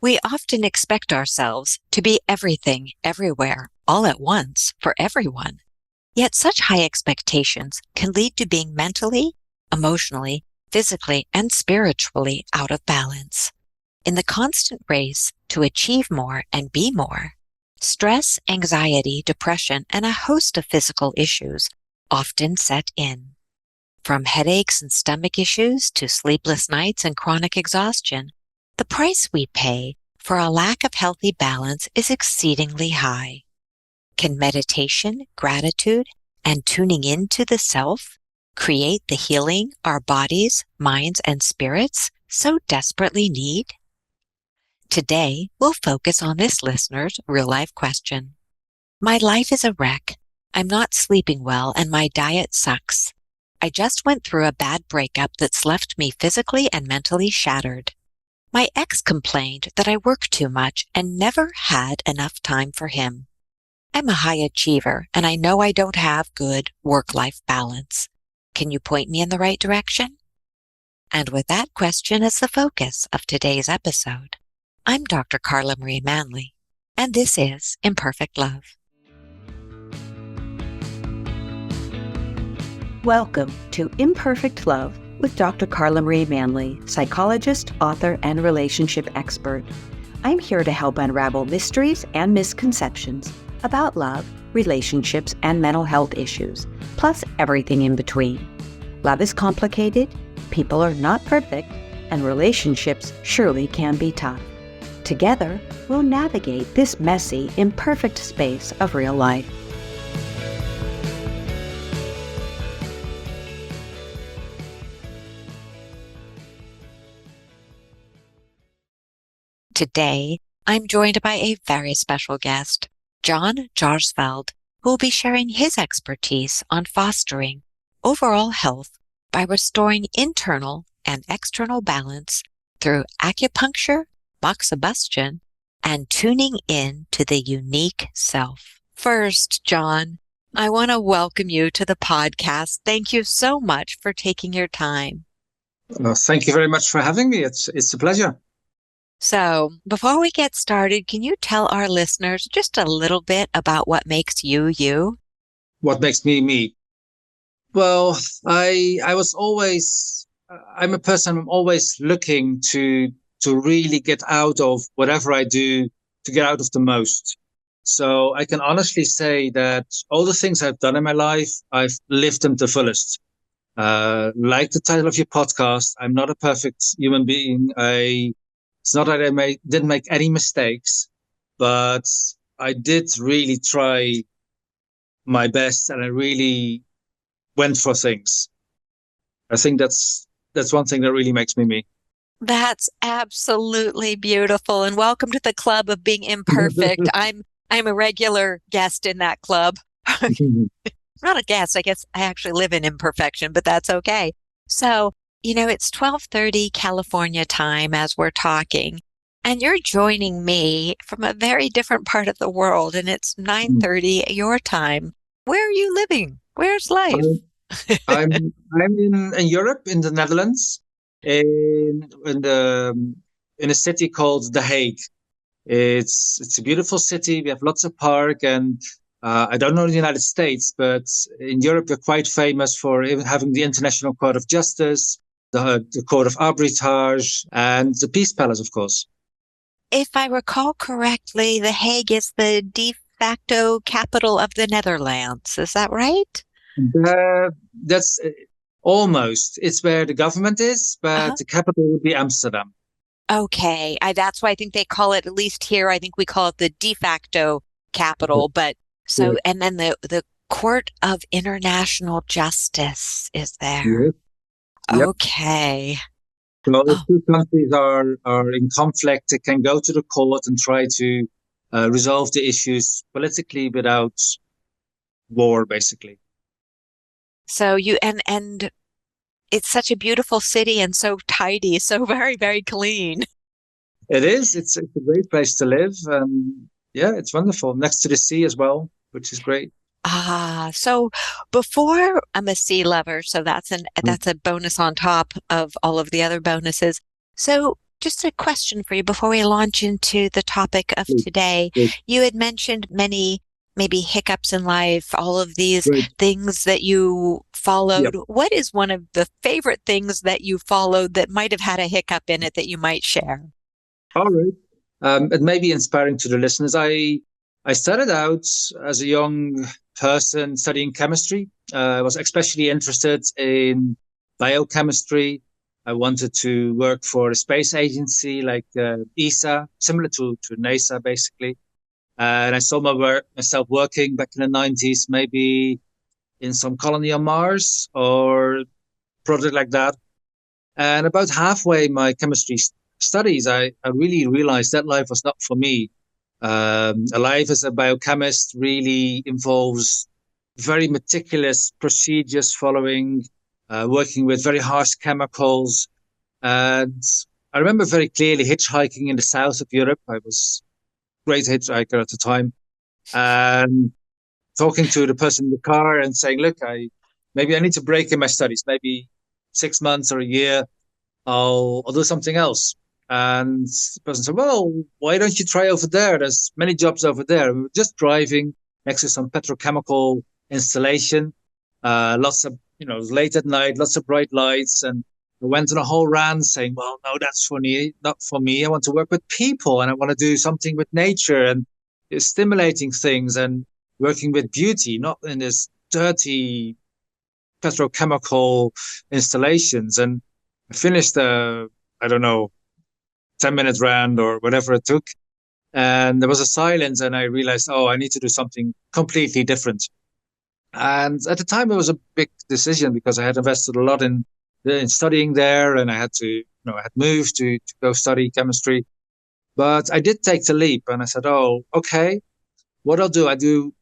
We often expect ourselves to be everything, everywhere, all at once, for everyone. Yet such high expectations can lead to being mentally, emotionally, physically, and spiritually out of balance. In the constant race to achieve more and be more, stress, anxiety, depression, and a host of physical issues often set in. From headaches and stomach issues to sleepless nights and chronic exhaustion, the price we pay for a lack of healthy balance is exceedingly high. Can meditation, gratitude, and tuning into the self create the healing our bodies, minds, and spirits so desperately need? Today, we'll focus on this listener's real-life question. My life is a wreck. I'm not sleeping well, and my diet sucks. I just went through a bad breakup that's left me physically and mentally shattered. My ex complained that I work too much and never had enough time for him. I'm a high achiever, and I know I don't have good work-life balance. Can you point me in the right direction? And with that question as the focus of today's episode, I'm Dr. Carla Manly, and this is Imperfect Love. Welcome to Imperfect Love with Dr. Carla Manly, psychologist, author, and relationship expert. I'm here to help unravel mysteries and misconceptions about love, relationships, and mental health issues, plus everything in between. Love is complicated, people are not perfect, and relationships surely can be tough. Together, we'll navigate this messy, imperfect space of real life. Today, I'm joined by a very special guest, John Jaarsveld, who will be sharing his expertise on fostering overall health by restoring internal and external balance through acupuncture, moxibustion, and tuning in to the unique self. First, John, I want to welcome you to the podcast. Thank you so much for taking your time. Well, thank you very much for having me. It's a pleasure. So, before we get started, can you tell our listeners just a little bit about what makes you, you? What makes me me? Well, I'm a person, I'm always looking to really get out of whatever I do, to get out of the most. So I can honestly say that all the things I've done in my life, I've lived them to the fullest. Like the title of your podcast, I'm not a perfect human being. It's not that I didn't make any mistakes, but I did really try my best, and I really went for things. I think that's one thing that really makes me me. That's absolutely beautiful. And welcome to the club of being imperfect. I'm a regular guest in that club. Not a guest. I guess I actually live in imperfection, but that's okay. So, it's 12:30 California time as we're talking, and you're joining me from a very different part of the world, and it's 9:30 your time. Where are you living? Where's life? I'm in Europe, in the Netherlands, in a city called The Hague. It's a beautiful city. We have lots of park, and I don't know in the United States, but in Europe we're quite famous for having the International Court of Justice, the Court of Arbitrage, and the Peace Palace, of course. If I recall correctly, The Hague is the de facto capital of the Netherlands. Is that right? That's almost. It's where the government is, but the capital would be Amsterdam. Okay. That's why I think they call it, at least here, I think we call it the de facto capital. But so, and then the Court of International Justice is there. Yes. Yep. Okay. So if two countries are in conflict, they can go to the court and try to resolve the issues politically without war, basically. So and it's such a beautiful city and so tidy, so very, very clean. It is. It's a great place to live. Yeah, it's wonderful. Next to the sea as well, which is great. So before I'm a sea lover, so that's a bonus on top of all of the other bonuses. So just a question for you before we launch into the topic of Please, today. please. You had mentioned many maybe hiccups in life, all of these Great. things that you followed. Yep. What is one of the favorite things that you followed that might have had a hiccup in it that you might share? All right. It may be inspiring to the listeners. I started out as a young person studying chemistry. I was especially interested in biochemistry. I wanted to work for a space agency like ESA, similar to NASA, basically. And I saw myself working back in the 90s, maybe in some colony on Mars or project like that. And about halfway my chemistry studies, I really realized that life was not for me. A life as a biochemist really involves very meticulous procedures following, working with very harsh chemicals. And I remember very clearly hitchhiking in the south of Europe. I was a great hitchhiker at the time. And talking to the person in the car and saying, look, maybe I need to break in my studies, maybe 6 months or a year. I'll do something else. And the person said, well, why don't you try over there? There's many jobs over there. We were just driving next to some petrochemical installation, lots of, late at night, lots of bright lights. And I went on a whole rant saying, well, no, that's for me, not for me. I want to work with people and I want to do something with nature and stimulating things and working with beauty, not in this dirty petrochemical installations. And I finished I don't know, 10-minute rant or whatever it took. And there was a silence and I realized, oh, I need to do something completely different. And at the time, it was a big decision because I had invested a lot in studying there and I had to, I had moved to go study chemistry. But I did take the leap and I said, oh, okay, what I'll do, I do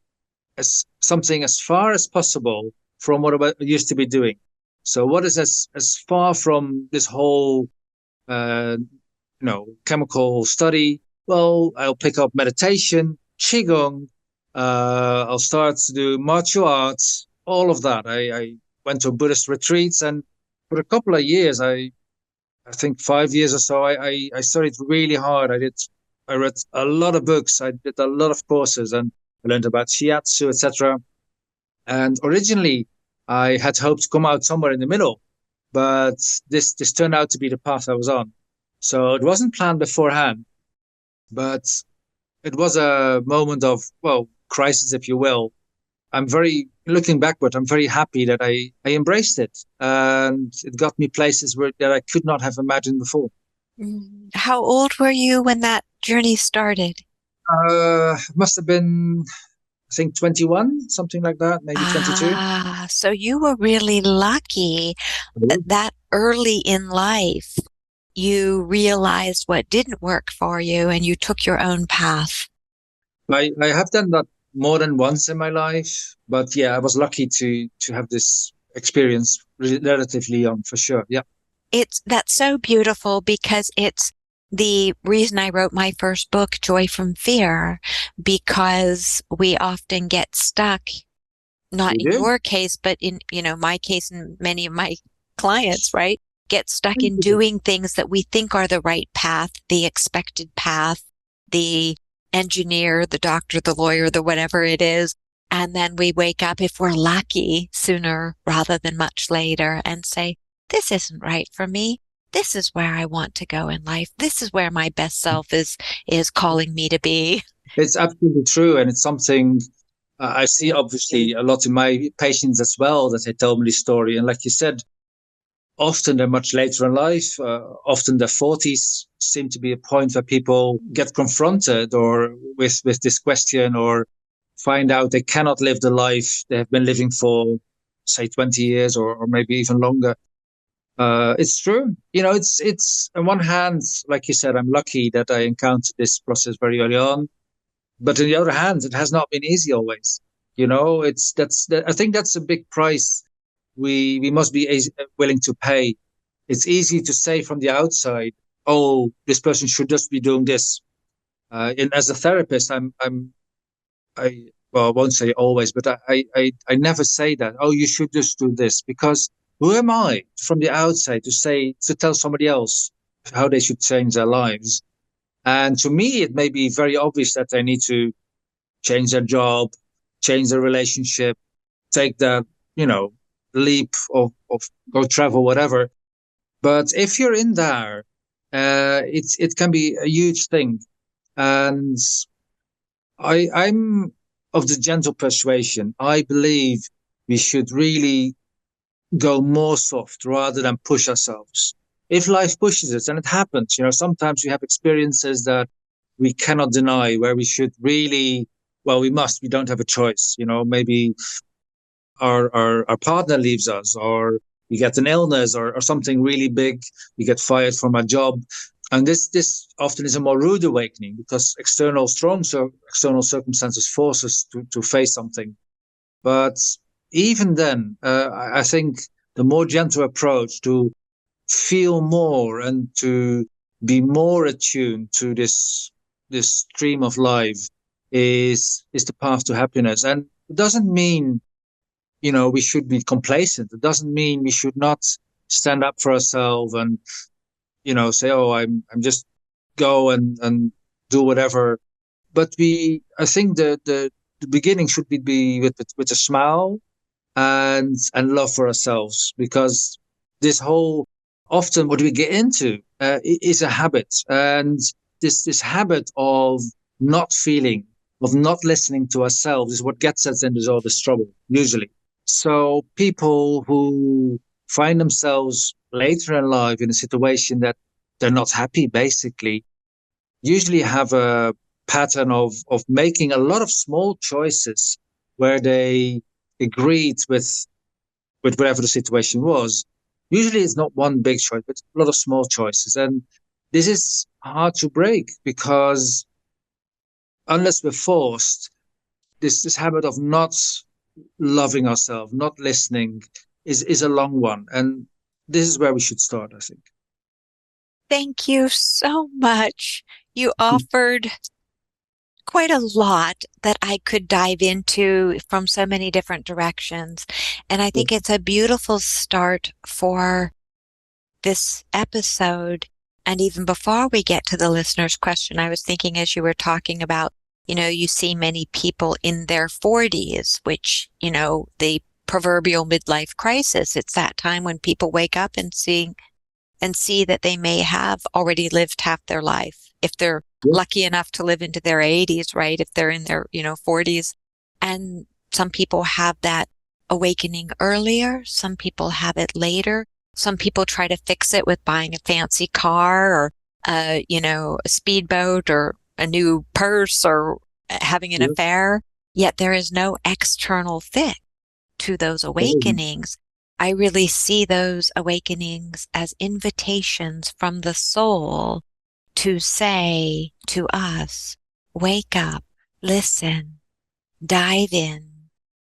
something as far as possible from what I used to be doing. So what is as far from this whole chemical study? Well, I'll pick up meditation, qigong. I'll start to do martial arts, all of that. I went to Buddhist retreats, and for a couple of years, I think 5 years or so, I studied really hard. I read a lot of books. I did a lot of courses, and I learned about shiatsu, etc. And originally, I had hoped to come out somewhere in the middle, but this turned out to be the path I was on. So it wasn't planned beforehand, but it was a moment of, well, crisis, if you will. Looking backward, I'm very happy that I embraced it, and it got me places that I could not have imagined before. How old were you when that journey started? Must have been, I think, 21, something like that, maybe 22. So you were really lucky that early in life you realized what didn't work for you and you took your own path. I have done that more than once in my life, but yeah, I was lucky to have this experience relatively young, for sure. Yeah. That's so beautiful because it's the reason I wrote my first book, Joy from Fear, because we often get stuck, not in your case, but in, my case and many of my clients, right? Get stuck in doing things that we think are the right path, the expected path, the engineer, the doctor, the lawyer, the whatever it is. And then we wake up, if we're lucky, sooner rather than much later and say, this isn't right for me. This is where I want to go in life. This is where my best self is calling me to be. It's absolutely true. And it's something I see obviously a lot in my patients as well, that they tell me this story. And like you said, often they're much later in life. Often their 40s seem to be a point where people get confronted or with this question, or find out they cannot live the life they have been living for, say, 20 years or maybe even longer. It's true. It's on one hand, like you said, I'm lucky that I encountered this process very early on. But on the other hand, it has not been easy always. I think that's a big price we must be willing to pay. It's easy to say from the outside, oh, this person should just be doing this. As a therapist, I won't say always, but I never say that. Oh, you should just do this, because who am I from the outside to tell somebody else how they should change their lives. And to me, it may be very obvious that they need to change their job, change their relationship, take that, leap of go travel, whatever. But if you're in there, it can be a huge thing. And I'm of the gentle persuasion. I believe we should really go more soft rather than push ourselves. If life pushes us, and it happens, sometimes we have experiences that we cannot deny where we should really, well, we don't have a choice. Maybe our partner leaves us, or we get an illness, or something really big, we get fired from our job. And this often is a more rude awakening because external circumstances force us to face something. But even then, I think the more gentle approach to feel more and to be more attuned to this stream of life is the path to happiness. And it doesn't mean, we should be complacent. It doesn't mean we should not stand up for ourselves and, say, oh, I'm just go and do whatever. But I think the beginning should be with a smile and love for ourselves, because this whole, often what we get into is a habit, and this habit of not feeling, of not listening to ourselves is what gets us into all this trouble usually. So people who find themselves later in life in a situation that they're not happy, basically, usually have a pattern of making a lot of small choices where they agreed with whatever the situation was. Usually it's not one big choice, but a lot of small choices. And this is hard to break because unless we're forced, this habit of not loving ourselves, not listening is a long one. And this is where we should start, I think. Thank you so much. You offered quite a lot that I could dive into from so many different directions. And I think it's a beautiful start for this episode. And even before we get to the listener's question, I was thinking as you were talking about, you see many people in their 40s, which, the proverbial midlife crisis. It's that time when people wake up and see that they may have already lived half their life. If they're lucky enough to live into their 80s, right? If they're in their, 40s. And some people have that awakening earlier. Some people have it later. Some people try to fix it with buying a fancy car or, a speedboat or a new purse or having an affair. Yet there is no external fix to those awakenings. I really see those awakenings as invitations from the soul to say to us, wake up, listen, dive in,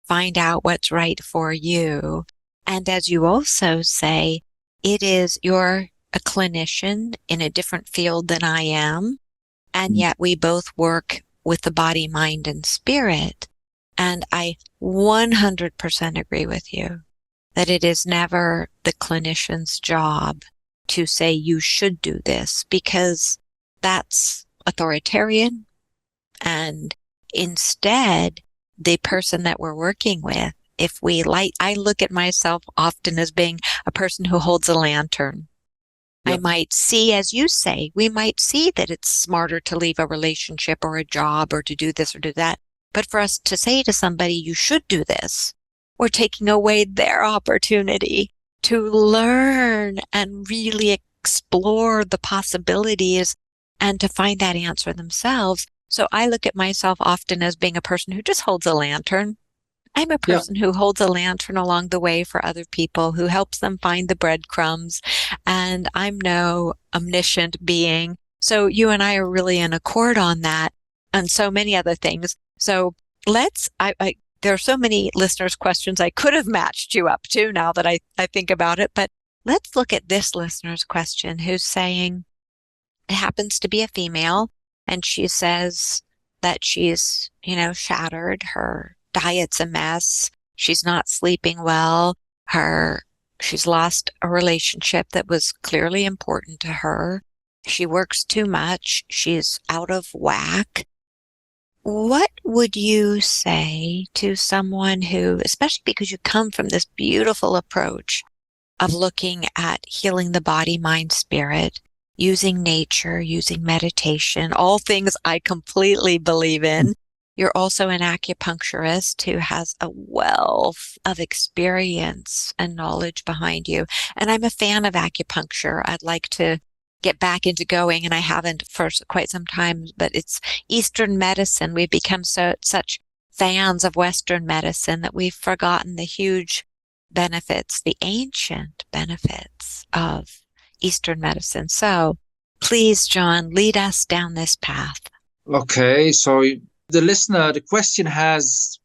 find out what's right for you. And as you also say, you're a clinician in a different field than I am, and yet we both work with the body, mind, and spirit. And I 100% agree with you that it is never the clinician's job to say you should do this, because that's authoritarian. And instead, the person that we're working with, I look at myself often as being a person who holds a lantern. Yep. I might see, as you say, we might see that it's smarter to leave a relationship or a job or to do this or do that. But for us to say to somebody, you should do this, we're taking away their opportunity to learn and really explore the possibilities and to find that answer themselves. So I look at myself often as being a person who just holds a lantern. I'm a person who holds a lantern along the way for other people, who helps them find the breadcrumbs. And I'm no omniscient being. So you and I are really in accord on that and so many other things. So there are so many listeners' questions I could have matched you up to now that I think about it. But let's look at this listener's question, who's saying, it happens to be a female, and she says that she's, shattered. Her diet's a mess. She's not sleeping well. She's lost a relationship that was clearly important to her. She works too much. She's out of whack. What would you say to someone who, especially because you come from this beautiful approach of looking at healing the body, mind, spirit, using nature, using meditation, all things I completely believe in. You're also an acupuncturist who has a wealth of experience and knowledge behind you. And I'm a fan of acupuncture. I'd like to get back into going, and I haven't for quite some time, but it's Eastern medicine. We've become such fans of Western medicine that we've forgotten the huge benefits, the ancient benefits of Eastern medicine. So please, John, lead us down this path. Okay, so the question has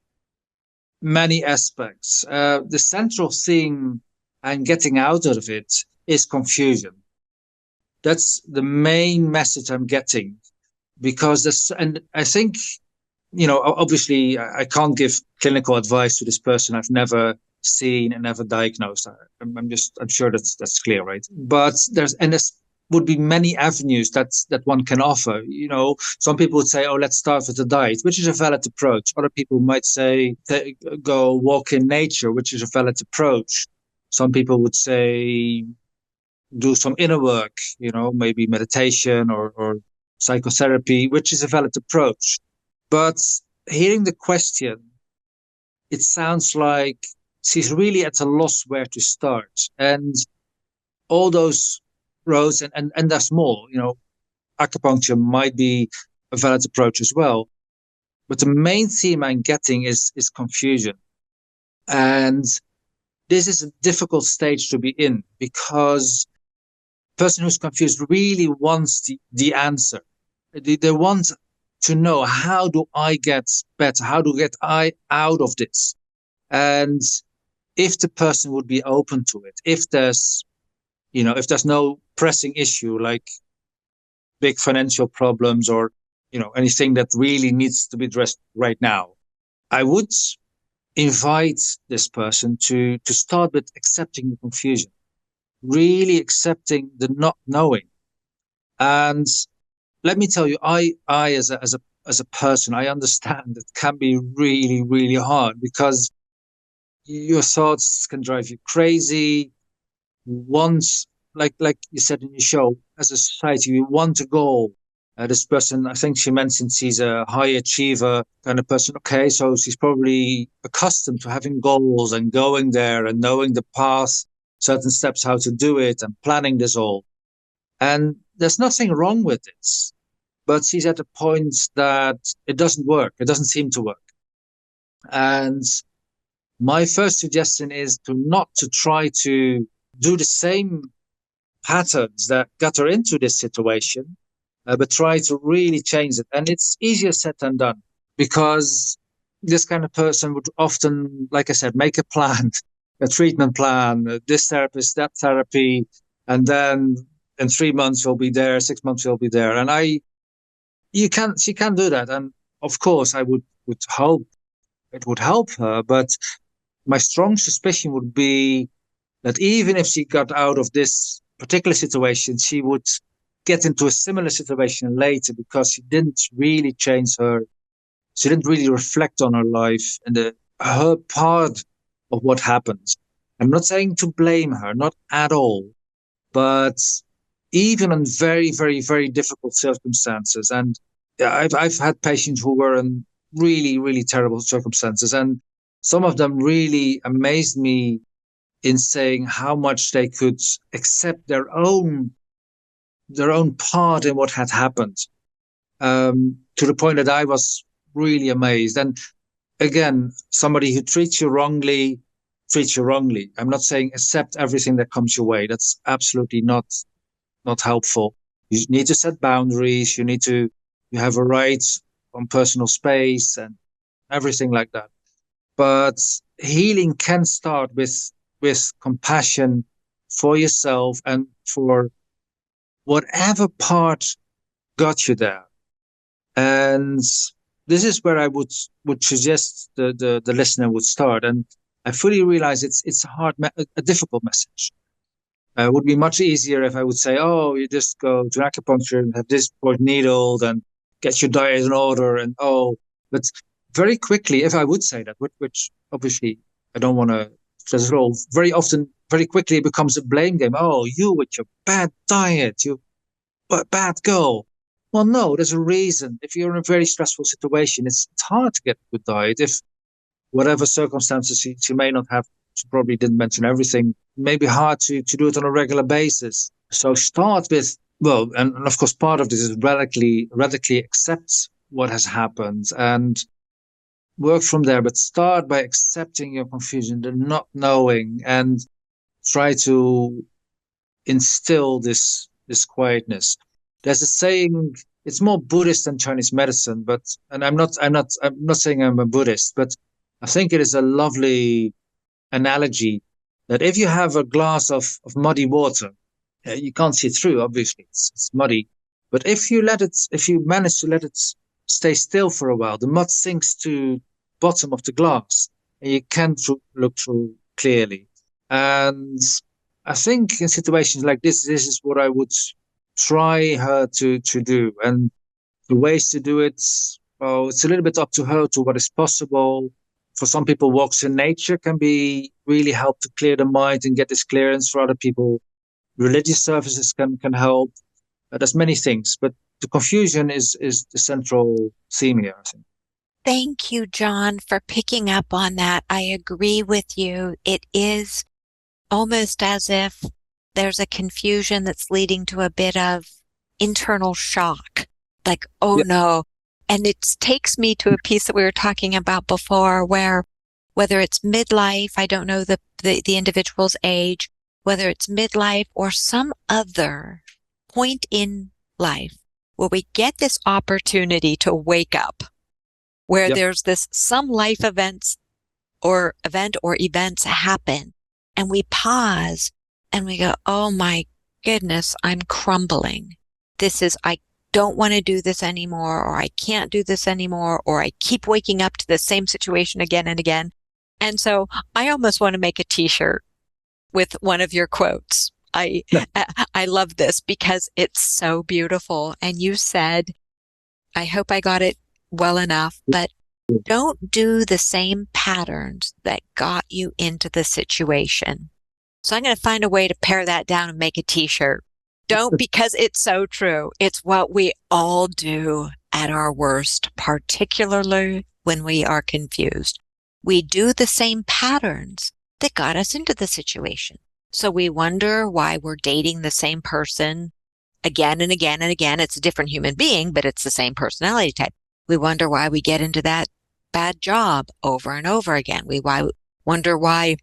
many aspects. The central thing I'm getting out of it is confusion. That's the main message I'm getting, because and I think, obviously I can't give clinical advice to this person I've never seen and never diagnosed. I'm sure that's clear, right? But there's would be many avenues that one can offer. Some people would say, oh, let's start with the diet, which is a valid approach. Other people might say, go walk in nature, which is a valid approach. Some people would say, do some inner work, maybe meditation or psychotherapy, which is a valid approach. But hearing the question, it sounds like she's really at a loss where to start. And all those roads, and there's more, acupuncture might be a valid approach as well. But the main theme I'm getting is confusion. And this is a difficult stage to be in, because the person who's confused really wants the answer. They want to know, how do I get better? How do I get out of this? And if the person would be open to it, if there's no pressing issue like big financial problems or, anything that really needs to be addressed right now, I would invite this person to start with accepting the confusion, really accepting the not knowing. And let me tell you, I as a person, I understand it can be really, really hard, because your thoughts can drive you crazy. Once, like you said in your show, as a society, we want a goal. This person, I think she mentioned she's a high achiever kind of person. Okay, so she's probably accustomed to having goals and going there and knowing the path, certain steps, how to do it, and planning this all. And there's nothing wrong with this, but she's at a point that it doesn't work. It doesn't seem to work. And my first suggestion is not to try to do the same patterns that got her into this situation, but try to really change it. And it's easier said than done, because this kind of person would often, like I said, make a plan, a treatment plan, this therapist, that therapy, and then in 3 months we'll be there, 6 months we'll be there. And she can't do that. And of course, I would hope it would help her, but my strong suspicion would be that even if she got out of this particular situation, she would get into a similar situation later, because she didn't really change she didn't really reflect on her life and her part of what happened. I'm not saying to blame her, not at all, but even in very, very, very difficult circumstances. And I've had patients who were in really, really terrible circumstances, and some of them really amazed me in saying how much they could accept their own part in what had happened, to the point that I was really amazed. And again, somebody who treats you wrongly treats you wrongly. I'm not saying accept everything that comes your way. That's absolutely not helpful. You need to set boundaries. You have a right on personal space and everything like that. But healing can start with compassion for yourself and for whatever part got you there. And this is where I would suggest the listener would start. And I fully realize it's a difficult message. It would be much easier if I would say, oh, you just go to acupuncture and have this point needle, and get your diet in order, and but very quickly, if I would say that, which obviously I don't want to stress at all, very often, very quickly it becomes a blame game. Oh, you with your bad diet, you bad girl. Well, no, there's a reason. If you're in a very stressful situation, it's hard to get a good diet. If whatever circumstances she may not have, she probably didn't mention everything, maybe hard to do it on a regular basis. So start with, well, and of course part of this is radically accept what has happened and work from there, but start by accepting your confusion, the not knowing, and try to instill this quietness. There's a saying, it's more Buddhist than Chinese medicine, but and I'm not saying I'm a Buddhist, but I think it is a lovely analogy that if you have a glass of muddy water, you can't see through, obviously, it's muddy. But if you manage to let it stay still for a while, the mud sinks to bottom of the glass and you can look through clearly. And I think in situations like this is what I would try her to do. And the ways to do it, well, it's a little bit up to her to what is possible. For some people, walks in nature can be really help to clear the mind and get this clearance. For other people, religious services can help. There's many things, but the confusion is the central theme here, I think. Thank you, John, for picking up on that. I agree with you. It is almost as if there's a confusion that's leading to a bit of internal shock. Like, oh no. And it takes me to a piece that we were talking about before, where whether it's midlife, I don't know the individual's age, whether it's midlife or some other point in life where we get this opportunity to wake up, where there's some life event or events happen, and we pause and we go, oh my goodness, I'm crumbling. I don't want to do this anymore, or I can't do this anymore, or I keep waking up to the same situation again and again. And so I almost want to make a t-shirt with one of your quotes. I love this because it's so beautiful. And you said, I hope I got it well enough, but don't do the same patterns that got you into the situation. So I'm going to find a way to pare that down and make a t-shirt. Don't, because it's so true. It's what we all do at our worst, particularly when we are confused. We do the same patterns that got us into the situation. So we wonder why we're dating the same person again and again and again. It's a different human being, but it's the same personality type. We wonder why we get into that bad job over and over again. We wonder why,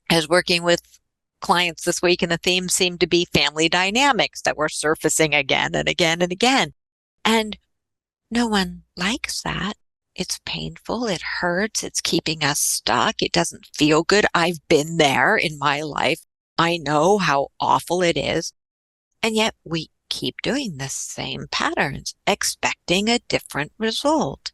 as working with clients this week, and the theme seemed to be family dynamics that were surfacing again and again and again. And no one likes that. It's painful. It hurts. It's keeping us stuck. It doesn't feel good. I've been there in my life. I know how awful it is. And yet we keep doing the same patterns, expecting a different result.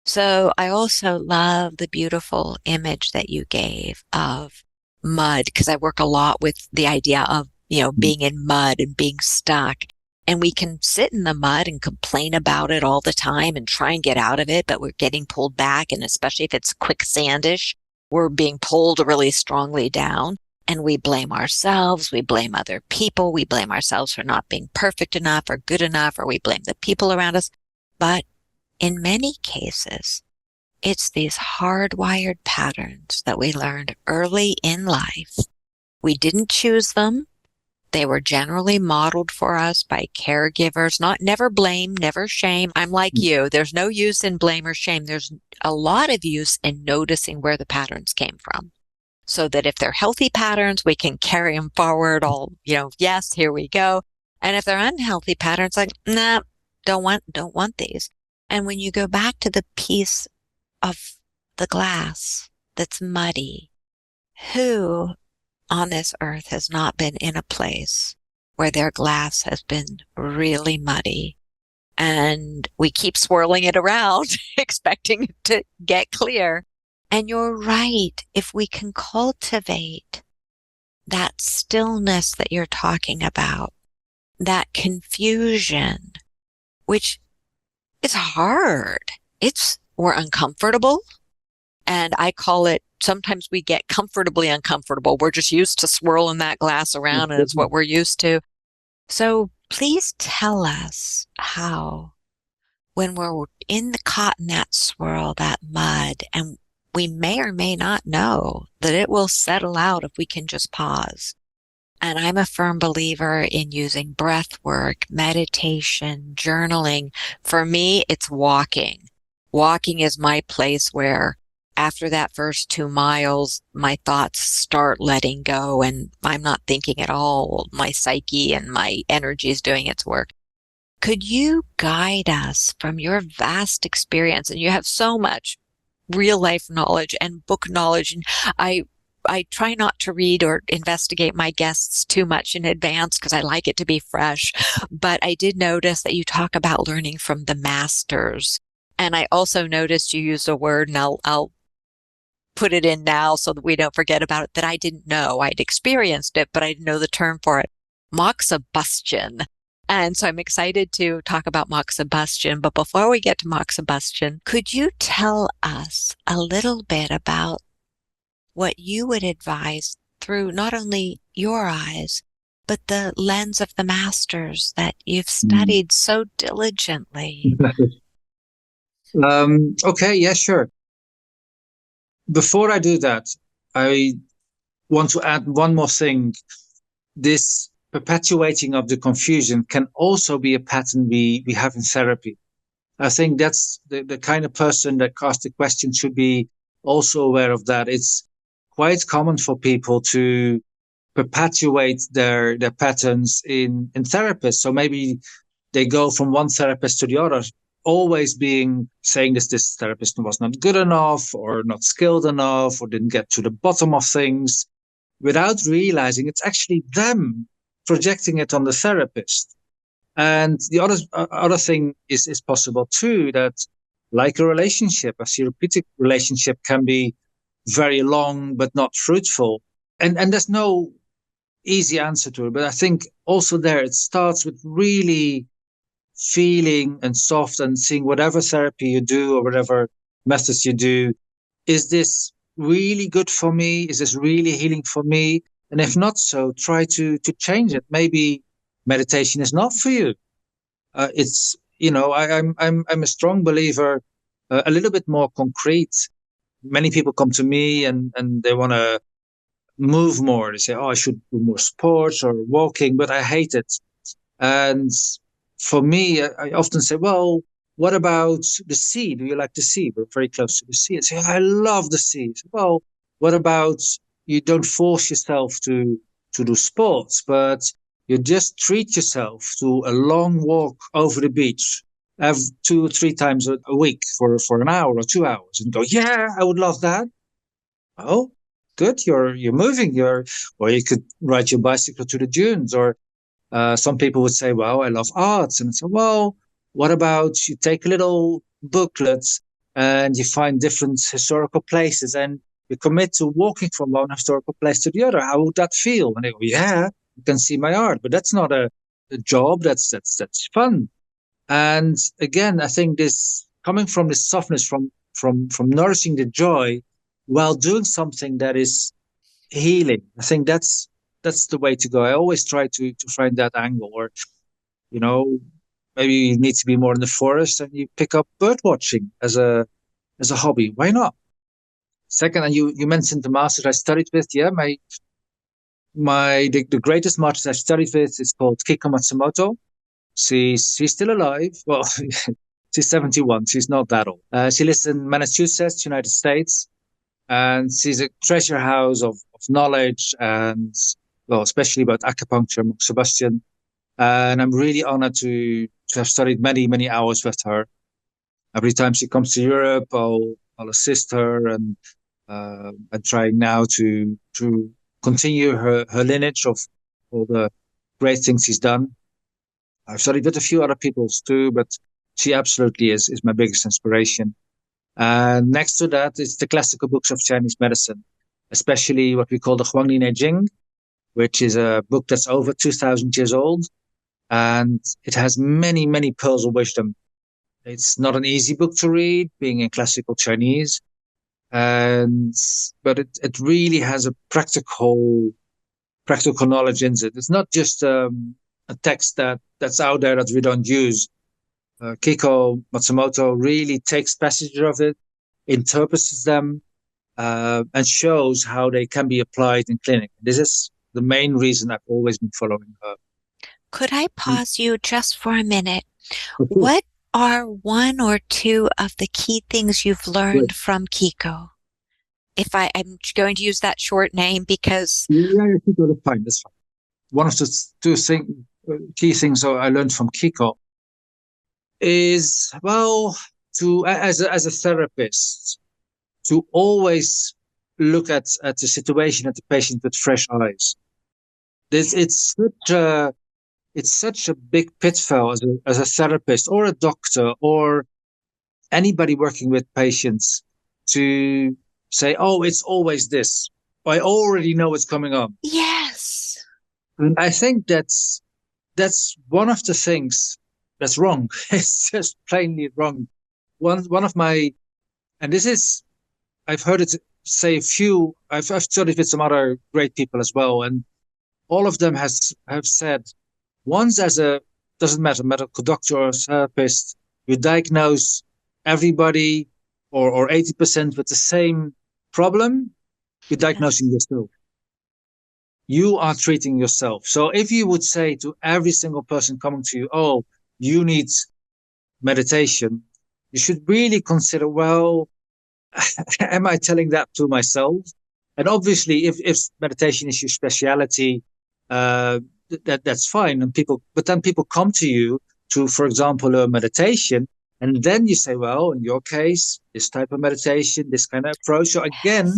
So I also love the beautiful image that you gave of mud, because I work a lot with the idea of, being in mud and being stuck. And we can sit in the mud and complain about it all the time and try and get out of it, but we're getting pulled back. And especially if it's quicksandish, we're being pulled really strongly down. And we blame ourselves. We blame other people. We blame ourselves for not being perfect enough or good enough, or we blame the people around us. But in many cases, it's these hardwired patterns that we learned early in life. We didn't choose them. They were generally modeled for us by caregivers. Never blame, never shame. I'm like you. There's no use in blame or shame. There's a lot of use in noticing where the patterns came from, so that if they're healthy patterns, we can carry them forward. Yes, here we go. And if they're unhealthy patterns, like, nah, don't want these. And when you go back to the piece of the glass that's muddy, who on this earth has not been in a place where their glass has been really muddy, and we keep swirling it around expecting it to get clear, And you're right. If we can cultivate that stillness that you're talking about, that confusion, which is hard. We're uncomfortable. And I call it, sometimes we get comfortably uncomfortable. We're just used to swirling that glass around and it's what we're used to. So please tell us how, when we're caught in that swirl, that mud, and we may or may not know that it will settle out if we can just pause. And I'm a firm believer in using breath work, meditation, journaling. For me, it's walking. Walking is my place where after that first 2 miles, my thoughts start letting go and I'm not thinking at all. My psyche and my energy is doing its work. Could you guide us from your vast experience? And you have so much real life knowledge and book knowledge. And I try not to read or investigate my guests too much in advance because I like it to be fresh. But I did notice that you talk about learning from the masters. And I also noticed you use a word, and I'll put it in now so that we don't forget about it, that I didn't know. I'd experienced it, but I didn't know the term for it. Moxibustion. And so I'm excited to talk about moxibustion. But before we get to moxibustion, could you tell us a little bit about what you would advise through not only your eyes, but the lens of the masters that you've studied so diligently? Okay, yeah, sure. Before I do that, I want to add one more thing. This perpetuating of the confusion can also be a pattern we have in therapy. I think that's the kind of person that asked the question should be also aware of that. It's quite common for people to perpetuate their patterns in therapists. So maybe they go from one therapist to the other, always saying this therapist was not good enough or not skilled enough or didn't get to the bottom of things, without realizing it's actually them projecting it on the therapist. And the other thing is possible too, that like a relationship, a therapeutic relationship can be very long but not fruitful. And there's no easy answer to it. But I think also there it starts with really feeling and soft and seeing whatever therapy you do or whatever methods you do. Is this really good for me? Is this really healing for me? And if not so, try to change it. Maybe meditation is not for you. It's I'm a strong believer, a little bit more concrete. Many people come to me and they want to move more. They say, "Oh, I should do more sports or walking," but I hate it. And for me, I often say, "Well, what about the sea? Do you like the sea? We're very close to the sea." I say, "I love the sea." Say, well, what about you don't force yourself to do sports, but you just treat yourself to a long walk over the beach, have 2 or 3 times a week for an hour or 2 hours, and go, yeah, I would love that. Oh, good, you're moving. Or you could ride your bicycle to the dunes, or some people would say, well, I love arts. And so, well, what about you take little booklets and you find different historical places and you commit to walking from one historical place to the other? How would that feel? And they go, yeah, you can see my art, but that's not a job. That's fun. And again, I think this coming from this softness, from nourishing the joy while doing something that is healing. I think that's the way to go. I always try to find that angle. Or you know, maybe you need to be more in the forest and you pick up bird watching as a hobby. Why not? Second, and you mentioned the masters I studied with. Yeah, the greatest master I studied with is called Kiko Matsumoto. She's still alive. Well, she's 71. She's not that old. She lives in Massachusetts, United States, and she's a treasure house of knowledge and, well, especially about acupuncture, Sebastian. And I'm really honored to have studied many hours with her. Every time she comes to Europe, I'll assist her, and I'm trying now to continue her lineage of all the great things she's done. I've studied with a few other people too, but she absolutely is my biggest inspiration. And next to that is the classical books of Chinese medicine, especially what we call the Huangdi Neijing, which is a book that's over 2,000 years old. And it has many, many pearls of wisdom. It's not an easy book to read, being in classical Chinese, but it really has a practical knowledge in it. It's not just a text that's out there that we don't use. Kiko Matsumoto really takes passages of it, interprets them, and shows how they can be applied in clinic. This is the main reason I've always been following her. Could I pause you just for a minute? Of course. What are one or two of the key things you've learned Right. from Kiko? If I'm going to use that short name because Yeah, Kiko, that's fine. That's fine. One of the key things I learned from Kiko is, well, to as a therapist, to always look at the situation, at the patient with fresh eyes. This it's such a big pitfall as a therapist or a doctor or anybody working with patients to say, oh, it's always this. I already know what's coming on. yes. And I think that's one of the things that's wrong. It's just plainly wrong. One of my, and this is, I've heard it say a few. I've studied with some other great people as well, and all of them have said once as a, doesn't matter, medical doctor or therapist, you diagnose everybody or 80% with the same problem, you're diagnosing yourself. You are treating yourself. So if you would say to every single person coming to you, oh, you need meditation, you should really consider, well, am I telling that to myself? And obviously, if meditation is your speciality, that's fine. But then people come to you to, for example, learn meditation, and then you say, well, in your case, this type of meditation, this kind of approach. So again,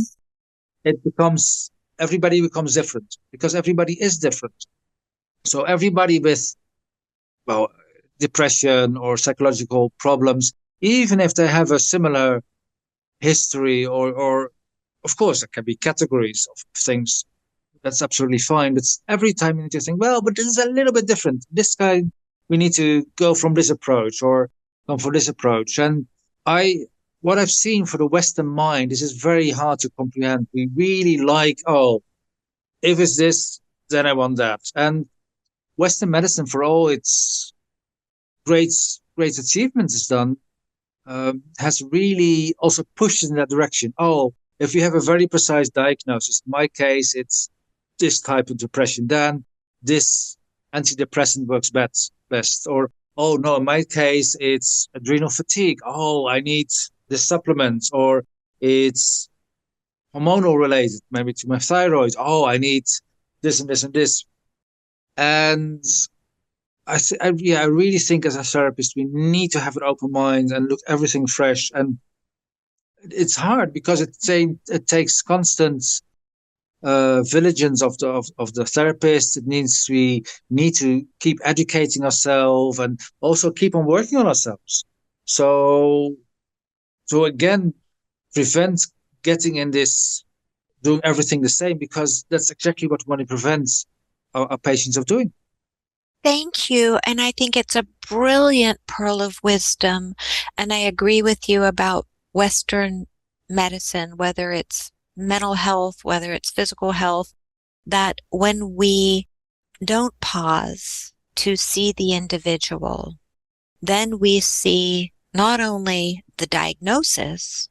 everybody becomes different because everybody is different. So everybody with, well, depression or psychological problems, even if they have a similar history or of course there can be categories of things, that's absolutely fine, but every time you need to think, well, but this is a little bit different, this guy, we need to go from this approach or come for this approach. And I what I've seen for the Western mind, this is very hard to comprehend. We really like, oh, if it's this, then I want that. And Western medicine, for all its great achievements it's done, has really also pushed in that direction. Oh, if you have a very precise diagnosis, in my case, it's this type of depression, then this antidepressant works best. Or, oh no, in my case, it's adrenal fatigue. Oh, I need this supplement. Or it's hormonal related, maybe to my thyroid. Oh, I need this and this and this. And I really think as a therapist, we need to have an open mind and look everything fresh. And it's hard because it takes constant vigilance of the therapist. We need to keep educating ourselves and also keep on working on ourselves. So again, prevent getting in this doing everything the same, because that's exactly what money prevents our patients of doing. Thank you. And I think it's a brilliant pearl of wisdom. And I agree with you about Western medicine, whether it's mental health, whether it's physical health, that when we don't pause to see the individual, then we see not only the diagnosis,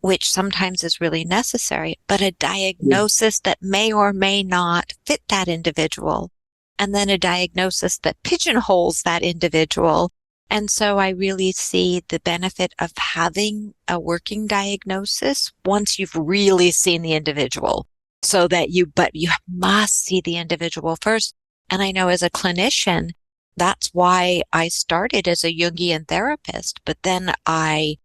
which sometimes is really necessary, but a diagnosis that may or may not fit that individual, and then a diagnosis that pigeonholes that individual. And so I really see the benefit of having a working diagnosis once you've really seen the individual, so that but you must see the individual first. And I know as a clinician, that's why I started as a Jungian therapist, but then I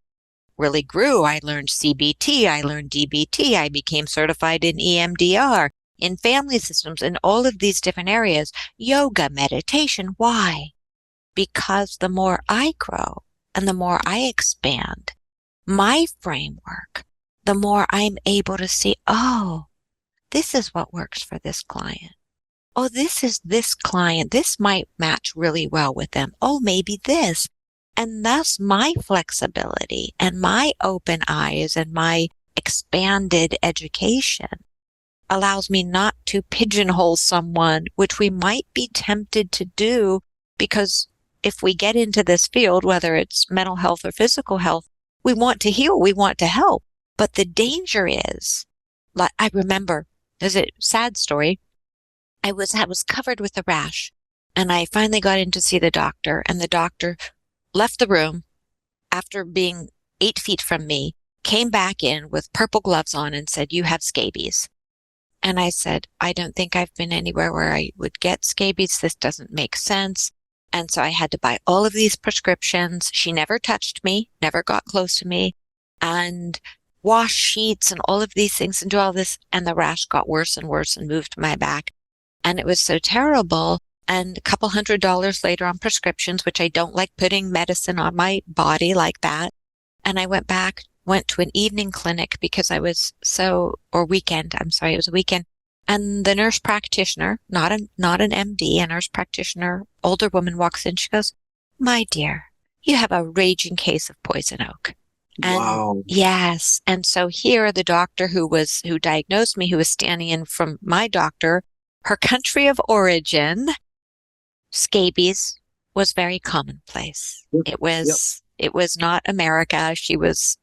really grew. I learned CBT, I learned DBT, I became certified in EMDR, in family systems, in all of these different areas, yoga, meditation. Why? Because the more I grow and the more I expand, my framework, the more I'm able to see, oh, this is what works for this client. Oh, this is this client. This might match really well with them. Oh, maybe this. And thus my flexibility and my open eyes and my expanded education allows me not to pigeonhole someone, which we might be tempted to do, because if we get into this field, whether it's mental health or physical health, we want to heal, we want to help. But the danger is, like, I remember, there's a sad story. I was covered with a rash, and I finally got in to see the doctor, and the doctor left the room after being 8 feet from me, came back in with purple gloves on and said, "You have scabies." And I said, "I don't think I've been anywhere where I would get scabies. This doesn't make sense." And so I had to buy all of these prescriptions. She never touched me, never got close to me, and wash sheets and all of these things and do all this. And the rash got worse and worse and moved to my back. And it was so terrible. And a couple $100 later on prescriptions, which I don't like putting medicine on my body like that. And I went to an evening clinic because I was weekend. I'm sorry, it was a weekend. And the nurse practitioner, not an MD, a nurse practitioner, older woman walks in. She goes, "My dear, you have a raging case of poison oak." And Wow. yes. And so here, the doctor who diagnosed me, who was standing in from my doctor, her country of origin, scabies was very commonplace. Yep. It was not America. She was,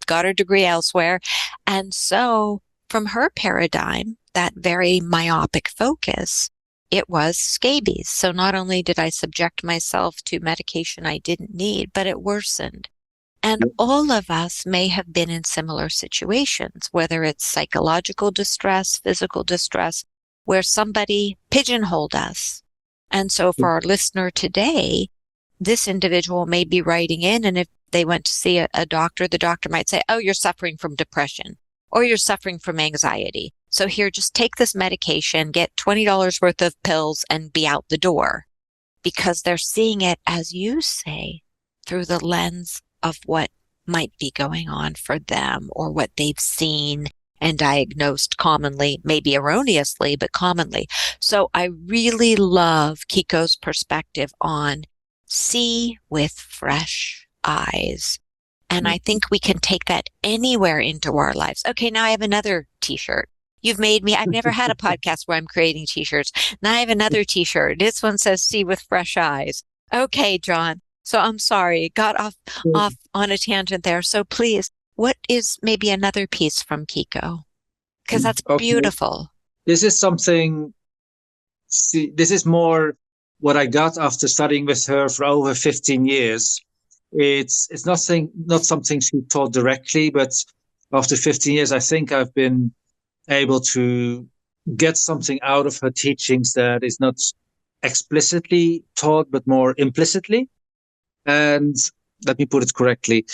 got her degree elsewhere. And so from her paradigm, that very myopic focus, it was scabies. So not only did I subject myself to medication I didn't need, but it worsened. And all of us may have been in similar situations, whether it's psychological distress, physical distress, where somebody pigeonholed us. And so for our listener today, this individual may be writing in, and if they went to see a doctor, the doctor might say, "Oh, you're suffering from depression, or you're suffering from anxiety. So here, just take this medication, get $20 worth of pills, and be out the door." Because they're seeing it, as you say, through the lens of what might be going on for them, or what they've seen and diagnosed commonly, maybe erroneously, but commonly. So I really love Kiko's perspective on see with fresh eyes. And I think we can take that anywhere into our lives. Okay, now I have another t-shirt. I've never had a podcast where I'm creating t-shirts. Now I have another t-shirt. This one says see with fresh eyes. Okay, John. So I'm sorry, got off on a tangent there. So please, what is maybe another piece from Kiko? Because that's beautiful. This is more what I got after studying with her for over 15 years. It's not something she taught directly, but after 15 years, I think I've been able to get something out of her teachings that is not explicitly taught, but more implicitly. And let me put it correctly.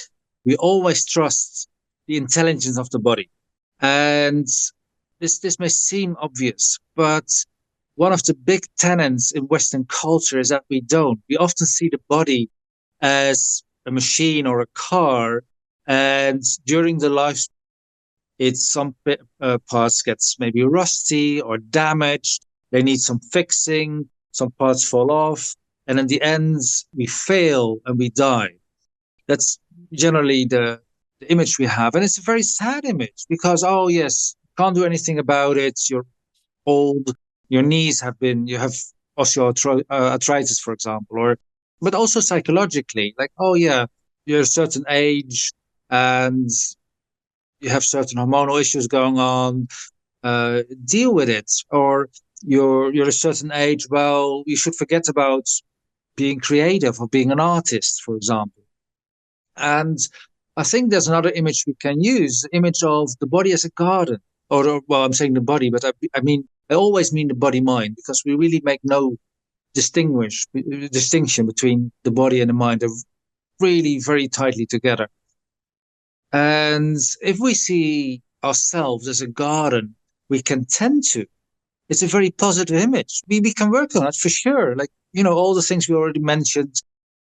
We always trust the intelligence of the body. And this may seem obvious, but one of the big tenets in Western culture is that we don't. We often see the body as a machine or a car, and during the life, some parts gets maybe rusty or damaged. They need some fixing. Some parts fall off, and in the end, we fail and we die. That's generally the image we have, and it's a very sad image because, oh yes, can't do anything about it. You're old. Your knees you have osteoarthritis, for example, but also psychologically, like, oh yeah, you're a certain age and you have certain hormonal issues going on. Deal with it. Or you're a certain age. Well, you should forget about being creative or being an artist, for example. And I think there's another image we can use, the image of the body as a garden. Well, I'm saying the body, but I always mean the body-mind, because we really make no distinction between the body and the mind. They're really very tightly together. And if we see ourselves as a garden we can tend to, it's a very positive image. We can work on it for sure. Like, all the things we already mentioned,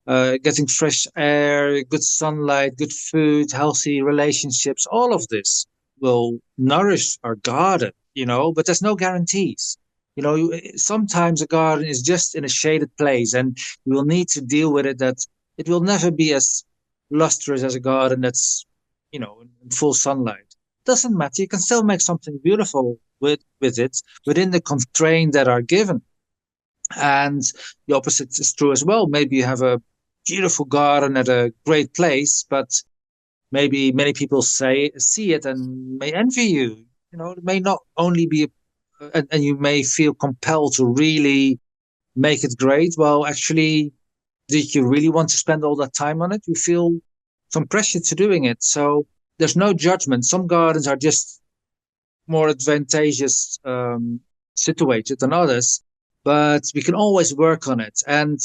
getting fresh air, good sunlight, good food, healthy relationships, all of this will nourish our garden, but there's no guarantees. Sometimes a garden is just in a shaded place and you will need to deal with it, that it will never be as lustrous as a garden that's, in full sunlight. Doesn't matter. You can still make something beautiful with it within the constraints that are given. And the opposite is true as well. Maybe you have a beautiful garden at a great place, but maybe many people see it and may envy you. It may not only be, and you may feel compelled to really make it great. Well, actually, did you really want to spend all that time on it? You feel some pressure to doing it. So there's no judgment. Some gardens are just more advantageous situated than others, but we can always work on it. And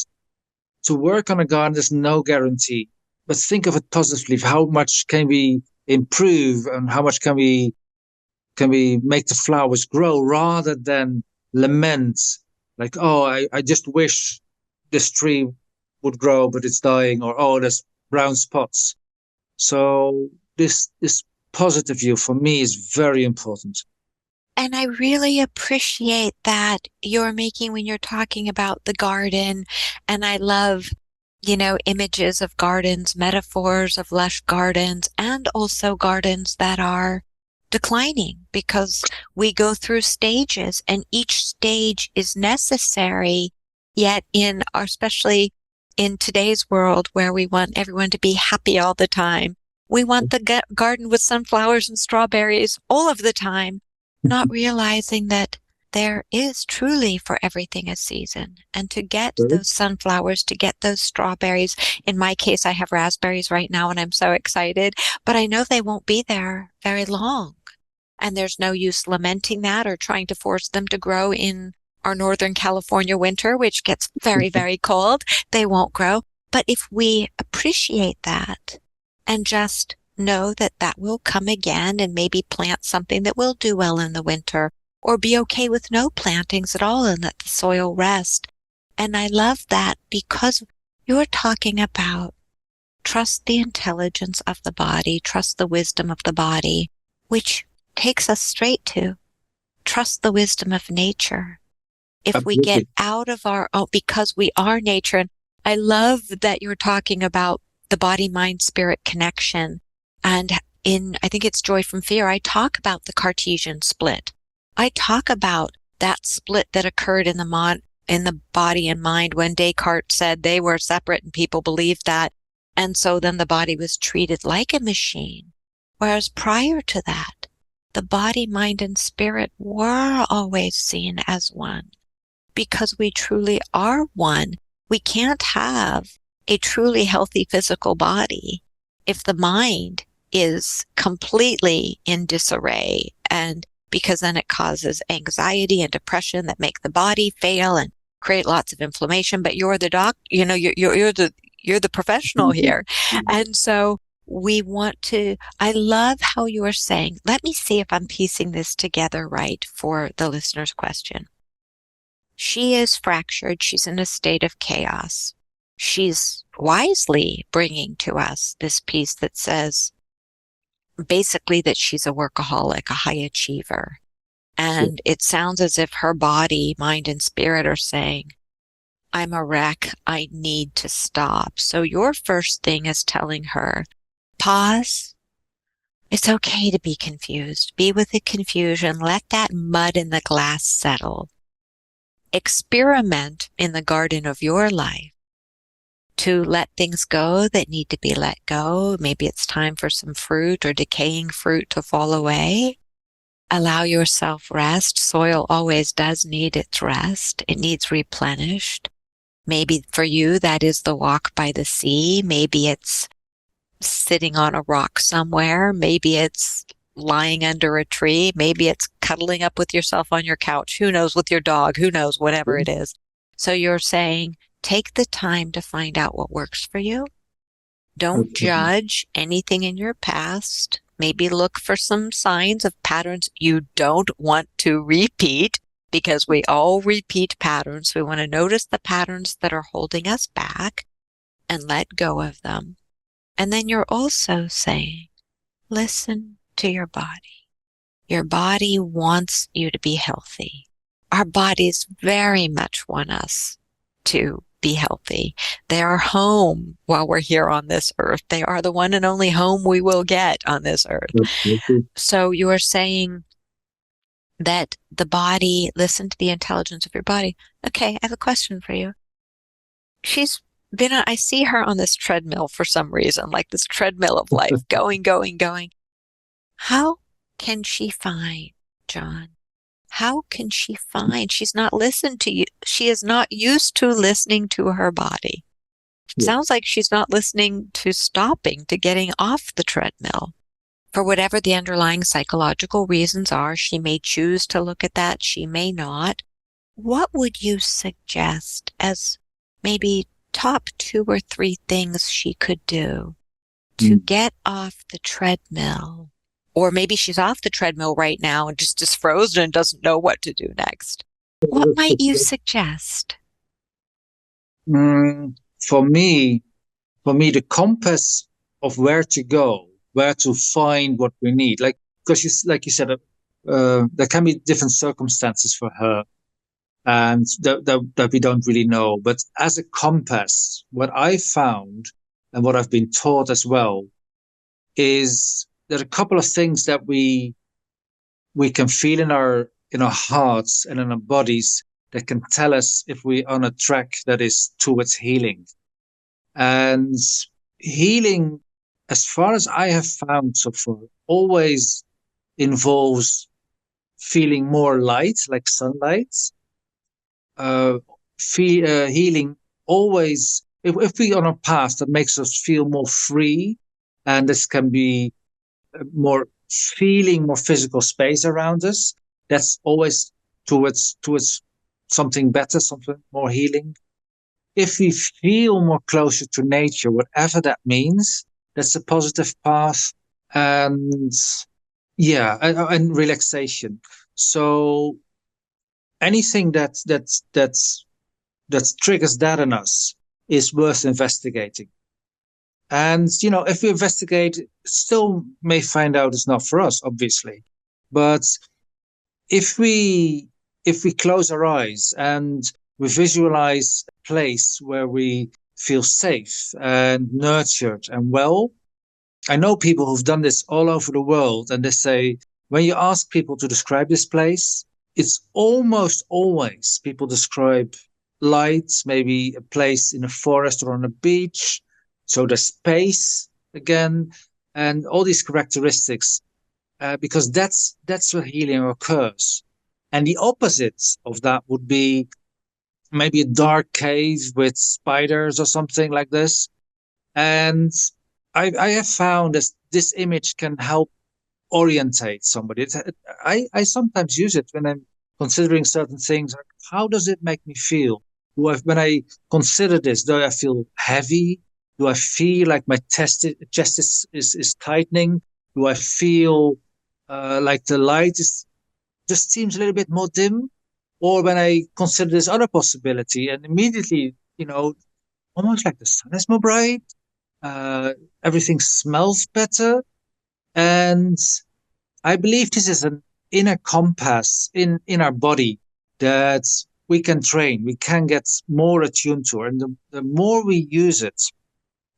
to work on a garden, there's no guarantee. But think of it positively. How much can we improve, and how much can we make the flowers grow, rather than lament, like, oh, I just wish this tree would grow, but it's dying, or oh, there's brown spots. So this positive view for me is very important. And I really appreciate that you're making when you're talking about the garden. And I love, images of gardens, metaphors of lush gardens, and also gardens that are declining, because we go through stages and each stage is necessary. Yet especially in today's world where we want everyone to be happy all the time, we want the garden with sunflowers and strawberries all of the time, not realizing that there is truly for everything a season. And to get those sunflowers, to get those strawberries, in my case, I have raspberries right now and I'm so excited, but I know they won't be there very long. And there's no use lamenting that or trying to force them to grow in our Northern California winter, which gets very, very cold. They won't grow. But if we appreciate that and just know that that will come again, and maybe plant something that will do well in the winter, or be okay with no plantings at all and let the soil rest. And I love that, because you're talking about trust the intelligence of the body, trust the wisdom of the body, which takes us straight to trust the wisdom of nature. If Absolutely. we get out of our own, because we are nature. And I love that you're talking about the body, mind, spirit connection. And I think it's Joy from Fear, I talk about the Cartesian split. I talk about that split that occurred in the body and mind when Descartes said they were separate, and people believed that. And so then the body was treated like a machine. Whereas prior to that, the body, mind, and spirit were always seen as one, because we truly are one. We can't have a truly healthy physical body if the mind is completely in disarray, and because then it causes anxiety and depression that make the body fail and create lots of inflammation. But you're the you're the professional here. And so we want to, I love how you are saying, let me see if I'm piecing this together right for the listener's question. She is fractured. She's in a state of chaos. She's wisely bringing to us this piece that says, basically, that she's a workaholic, a high achiever. And it sounds as if her body, mind, and spirit are saying, I'm a wreck. I need to stop. So your first thing is telling her, pause. It's okay to be confused. Be with the confusion. Let that mud in the glass settle. Experiment in the garden of your life to let things go that need to be let go. Maybe it's time for some fruit or decaying fruit to fall away. Allow yourself rest. Soil always does need its rest. It needs replenished. Maybe for you, that is the walk by the sea. Maybe it's sitting on a rock somewhere. Maybe it's lying under a tree. Maybe it's cuddling up with yourself on your couch. Who knows, with your dog, who knows, whatever it is. So you're saying, take the time to find out what works for you. Don't judge anything in your past. Maybe look for some signs of patterns you don't want to repeat, because we all repeat patterns. We want to notice the patterns that are holding us back. and let go of them. And then you're also saying, listen to your body. Your body wants you to be healthy. Our bodies very much want us to be healthy. They are home while we're here on this earth. They are the one and only home we will get on this earth. So you are saying that the body, listen to the intelligence of your body. Okay, I have a question for you. I see her on this treadmill for some reason, like this treadmill of life, going, going, going. How can she find, John? How can she find? She's not listened to you. She is not used to listening to her body. It sounds like she's not listening to stopping, to getting off the treadmill. For whatever the underlying psychological reasons are, she may choose to look at that, she may not. What would you suggest as maybe top 2 or 3 things she could do to get off the treadmill? Or maybe she's off the treadmill right now and just is frozen and doesn't know what to do next. What might you suggest? For me, the compass of where to go, where to find what we need, because like you said, there can be different circumstances for her, and that we don't really know. But as a compass, what I found and what I've been taught as well is there are a couple of things that we can feel in our hearts and in our bodies that can tell us if we're on a track that is towards healing. And healing, as far as I have found so far, always involves feeling more light, like sunlight. Healing always, if we're on a path that makes us feel more free, and this can be more feeling more physical space around us, that's always towards something better, something more healing. If we feel more closer to nature, whatever that means, that's a positive path. And and relaxation. So anything that triggers that in us is worth investigating. And if we investigate, still may find out it's not for us, obviously. But if we close our eyes and we visualize a place where we feel safe and nurtured and well, I know people who've done this all over the world, and they say when you ask people to describe this place, it's almost always people describe lights, maybe a place in a forest or on a beach. So the space again, and all these characteristics, because that's where healing occurs. And the opposite of that would be maybe a dark cave with spiders or something like this. And I have found that this image can help orientate somebody. I sometimes use it when I'm considering certain things. Like, how does it make me feel? When I consider this, do I feel heavy? Do I feel like my chest is tightening? Do I feel like the light just seems a little bit more dim? Or when I consider this other possibility, and immediately, almost like the sun is more bright, everything smells better. And I believe this is an inner compass in our body that we can train, we can get more attuned to. And the more we use it,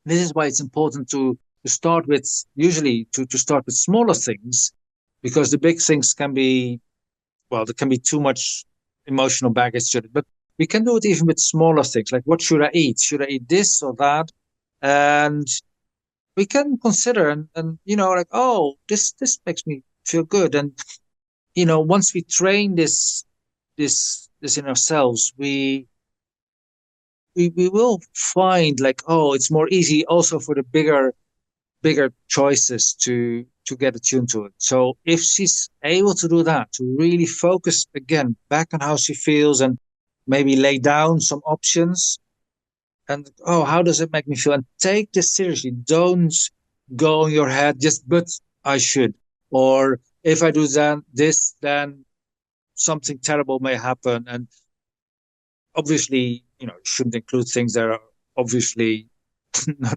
this is why it's important to start with, usually to start with smaller things, because the big things can be, there can be too much emotional baggage to it. But we can do it even with smaller things, like what should I eat? Should I eat this or that? And we can consider and like, oh, this makes me feel good. And once we train this in ourselves, we will find like, oh, it's more easy also for the bigger choices to get attuned to it. So if she's able to do that, to really focus again back on how she feels and maybe lay down some options, and oh, how does it make me feel? And take this seriously. Don't go in your head just, but I should, or if I do this, then something terrible may happen. And obviously, you shouldn't include things that are obviously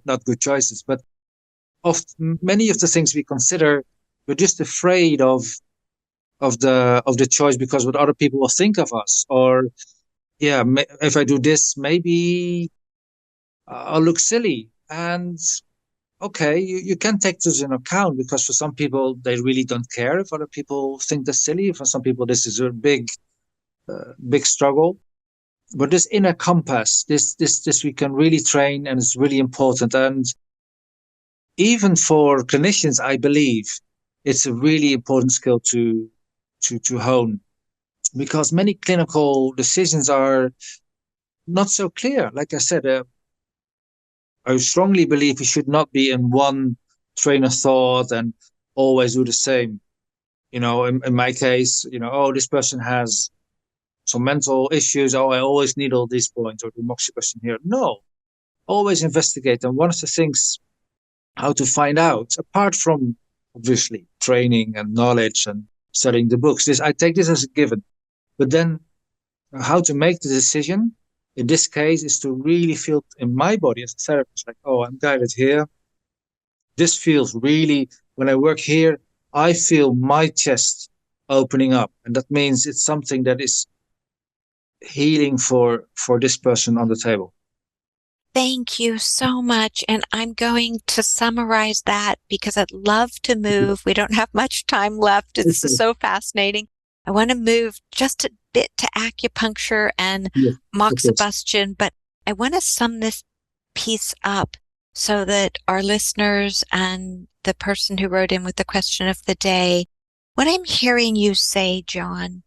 not good choices. But of many of the things we consider, we're just afraid of the choice because what other people will think of us, or yeah, if I do this, maybe I'll look silly. And okay, you can take this into account because for some people they really don't care if other people think they're silly. For some people, this is a big struggle. But this inner compass, this we can really train, and it's really important. And even for clinicians, I believe it's a really important skill to hone, because many clinical decisions are not so clear. Like I said, I strongly believe we should not be in one train of thought and always do the same. In my case, oh, this person has some mental issues. Oh, I always need all these points or do moxibustion here. No, always investigate. And one of the things how to find out, apart from obviously training and knowledge and studying the books, I take this as a given. But then how to make the decision in this case is to really feel in my body as a therapist, like, oh, I'm guided here. This feels really, when I work here, I feel my chest opening up. And that means it's something that is healing for this person on the table. Thank you so much. And I'm going to summarize that because I'd love to move. We don't have much time left. This is so fascinating. I want to move just a bit to acupuncture and moxibustion, but I want to sum this piece up so that our listeners and the person who wrote in with the question of the day, what I'm hearing you say, John,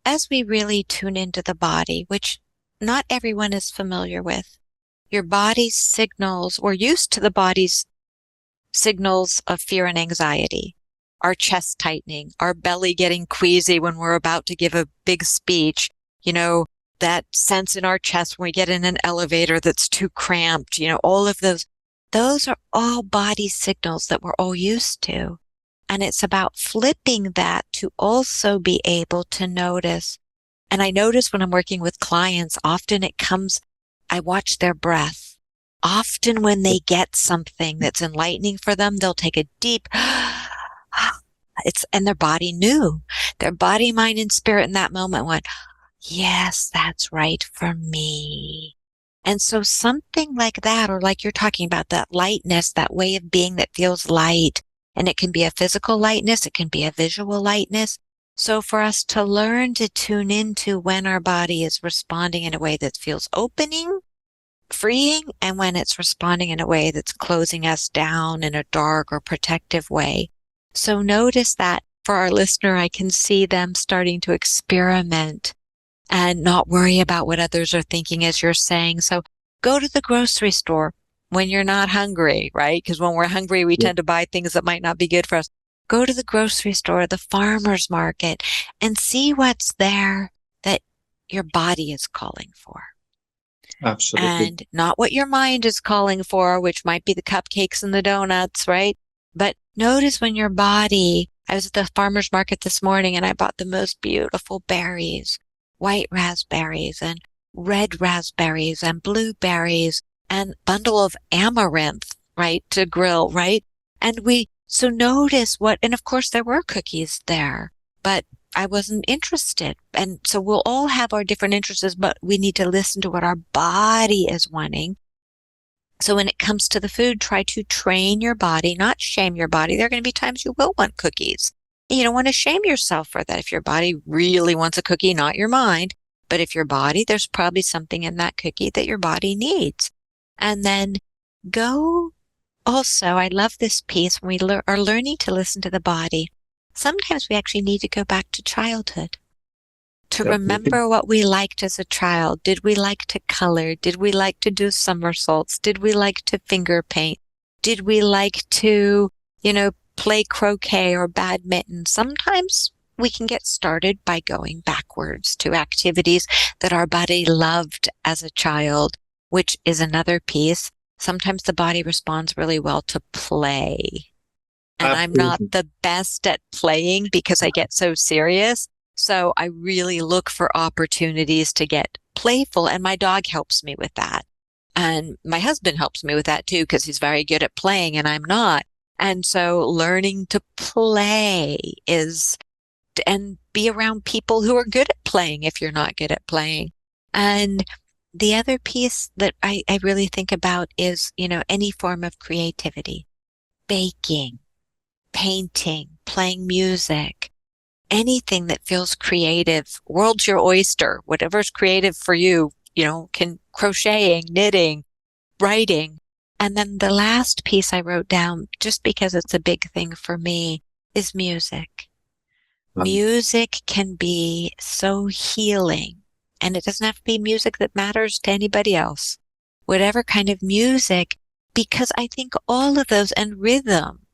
as we really tune into the body, which not everyone is familiar with, your body's signals, we're used to the body's signals of fear and anxiety, our chest tightening, our belly getting queasy when we're about to give a big speech, that sense in our chest when we get in an elevator that's too cramped, all of those are all body signals that we're all used to. And it's about flipping that to also be able to notice. And I notice when I'm working with clients, often I watch their breath. Often when they get something that's enlightening for them, they'll take a deep, and their body knew. Their body, mind, and spirit in that moment went, yes, that's right for me. And so something like that, or like you're talking about, that lightness, that way of being that feels light, and it can be a physical lightness, it can be a visual lightness. So for us to learn to tune into when our body is responding in a way that feels opening, freeing, and when it's responding in a way that's closing us down in a dark or protective way. So notice that for our listener, I can see them starting to experiment and not worry about what others are thinking, as you're saying. So go to the grocery store when you're not hungry, right? Because when we're hungry, we tend to buy things that might not be good for us. Go to the grocery store, the farmer's market, and see what's there that your body is calling for. Absolutely. And not what your mind is calling for, which might be the cupcakes and the donuts, right? But notice when your body, I was at the farmer's market this morning and I bought the most beautiful berries, white raspberries and red raspberries and blueberries and bundle of amaranth, right, to grill, right? And so notice and of course there were cookies there, but I wasn't interested. And so we'll all have our different interests, but we need to listen to what our body is wanting. So when it comes to the food, try to train your body, not shame your body. There are going to be times you will want cookies. And you don't want to shame yourself for that. If your body really wants a cookie, not your mind, but if your body, there's probably something in that cookie that your body needs. And then I love this piece when we are learning to listen to the body. Sometimes we actually need to go back to childhood to remember what we liked as a child. Did we like to color? Did we like to do somersaults? Did we like to finger paint? Did we like to, play croquet or badminton? Sometimes we can get started by going backwards to activities that our body loved as a child, which is another piece. Sometimes the body responds really well to play. And I'm not the best at playing because I get so serious. So I really look for opportunities to get playful, and my dog helps me with that. And my husband helps me with that too, because he's very good at playing and I'm not. And so learning to play and be around people who are good at playing if you're not good at playing. And the other piece that I really think about is, any form of creativity, baking, painting, playing music, anything that feels creative. World's your oyster. Whatever's creative for you, can crocheting, knitting, writing. And then the last piece I wrote down, just because it's a big thing for me, is music. Music can be so healing, and it doesn't have to be music that matters to anybody else. Whatever kind of music, because I think all of those, and rhythm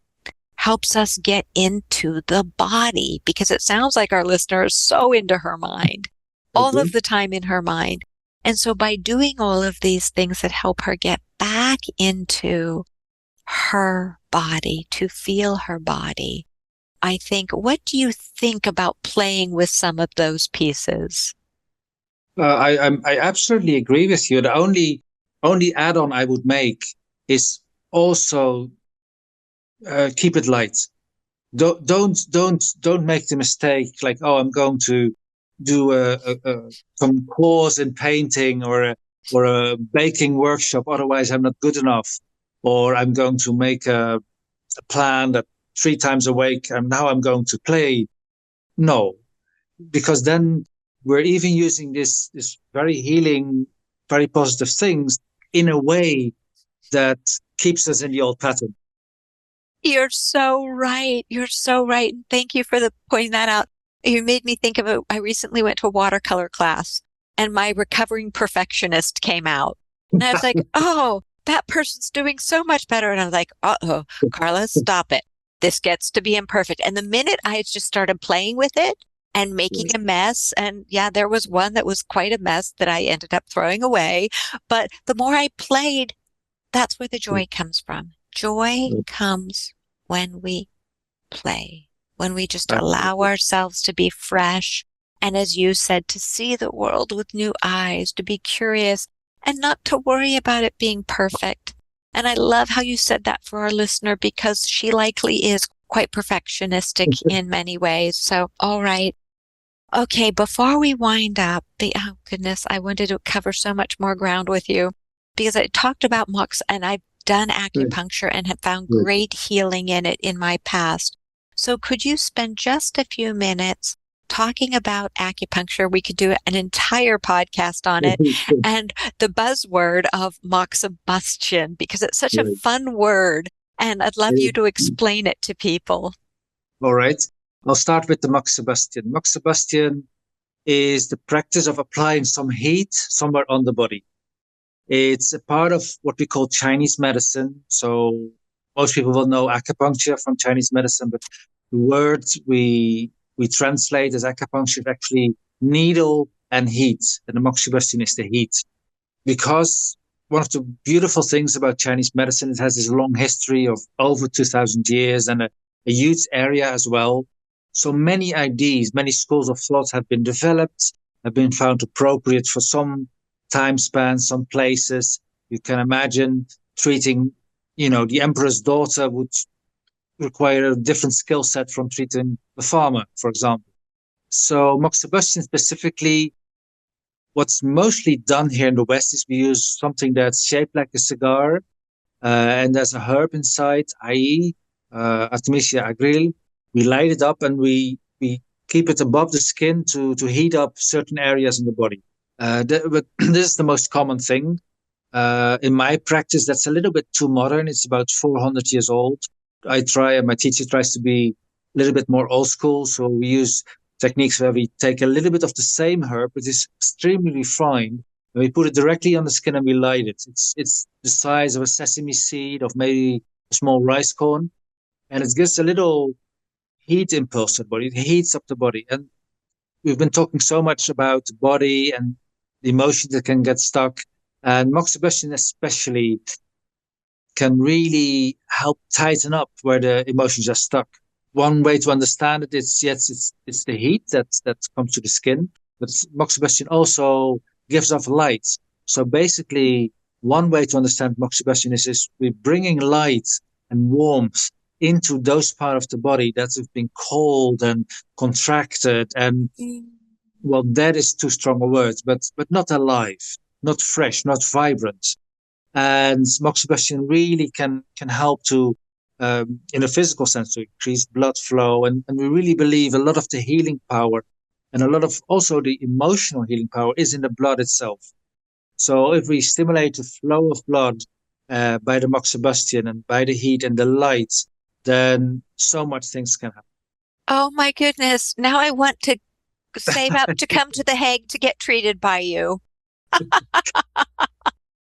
helps us get into the body, because it sounds like our listener is so into her mind, all of the time in her mind. And so by doing all of these things that help her get back into her body, to feel her body, I think, what do you think about playing with some of those pieces? I absolutely agree with you. The only add-on I would make is also keep it light. Don't make the mistake like, oh, I'm going to do some course in painting or a baking workshop. Otherwise, I'm not good enough. Or I'm going to make a plan that 3 times a week, and now I'm going to play. No, because then we're even using this very healing, very positive things in a way that keeps us in the old pattern. You're so right. You're so right. Thank you for pointing that out. You made me think of it. I recently went to a watercolor class and my recovering perfectionist came out. And I was like, oh, that person's doing so much better. And I was like, uh-oh, Carla, stop it. This gets to be imperfect. And the minute I just started playing with it and making a mess, and yeah, there was one that was quite a mess that I ended up throwing away. But the more I played, that's where the joy comes from. Joy comes when we play, when we just allow ourselves to be fresh. And as you said, to see the world with new eyes, to be curious and not to worry about it being perfect. And I love how you said that for our listener, because she likely is quite perfectionistic in many ways. So, all right. Okay, before we wind up, oh goodness, I wanted to cover so much more ground with you, because I talked about mox and I've done acupuncture and have found great healing in it in my past. So could you spend just a few minutes talking about acupuncture? We could do an entire podcast on it, and the buzzword of moxibustion, because it's such a fun word, and I'd love you to explain it to people. All right. I'll start with the moxibustion. Moxibustion is the practice of applying some heat somewhere on the body. It's a part of what we call Chinese medicine. So most people will know acupuncture from Chinese medicine, but the word we translate as acupuncture is actually needle and heat. And the moxibustion is the heat. Because one of the beautiful things about Chinese medicine, it has this long history of over 2,000 years and a huge area as well. So many ideas, many schools of thought have been developed, have been found appropriate for some time span, some places. You can imagine treating, the emperor's daughter would require a different skill set from treating the farmer, for example. So moxibustion specifically, what's mostly done here in the West is we use something that's shaped like a cigar, and there's a herb inside, i.e. Artemisia agril. We light it up and we keep it above the skin to heat up certain areas in the body. But this is the most common thing. In my practice, that's a little bit too modern. It's about 400 years old. My teacher tries to be a little bit more old school. So we use techniques where we take a little bit of the same herb, but it's extremely refined, and we put it directly on the skin and we light it. It's the size of a sesame seed, of maybe a small rice corn, and it gives a little heat impulse to the body. It heats up the body. And we've been talking so much about the body and the emotions that can get stuck. And moxibustion especially can really help tighten up where the emotions are stuck. One way to understand it is, yes, it's the heat that comes to the skin, but moxibustion also gives off light. So basically, one way to understand moxibustion is we're bringing light and warmth into those parts of the body that have been cold and contracted and, well, that is too strong a word, but not alive, not fresh, not vibrant. And moxibustion really can help to, in a physical sense, to increase blood flow. And we really believe a lot of the healing power and a lot of also the emotional healing power is in the blood itself. So if we stimulate the flow of blood by the moxibustion and by the heat and the light, then so much things can happen. Oh my goodness. Now I want to save up to come to The Hague to get treated by you.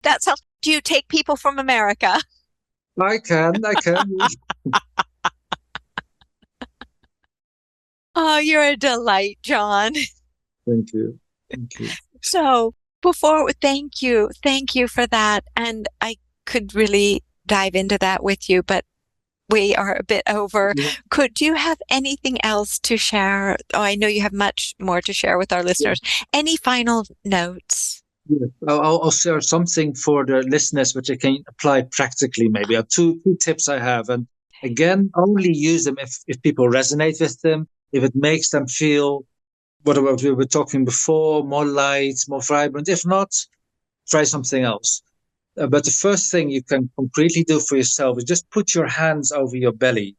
That's how. Do you take people from America? I can. Oh, you're a delight, John. Thank you. Thank you. So thank you for that. And I could really dive into that with you, but we are a bit over. Yeah. Could you have anything else to share? Oh, I know you have much more to share with our listeners. Yeah. Any final notes? Yeah. I'll share something for the listeners which I can apply practically. Maybe two tips I have, and again, only use them if people resonate with them, if it makes them feel what we were talking before, more light, more vibrant. If not, try something else. But the first thing you can concretely do for yourself is just put your hands over your belly,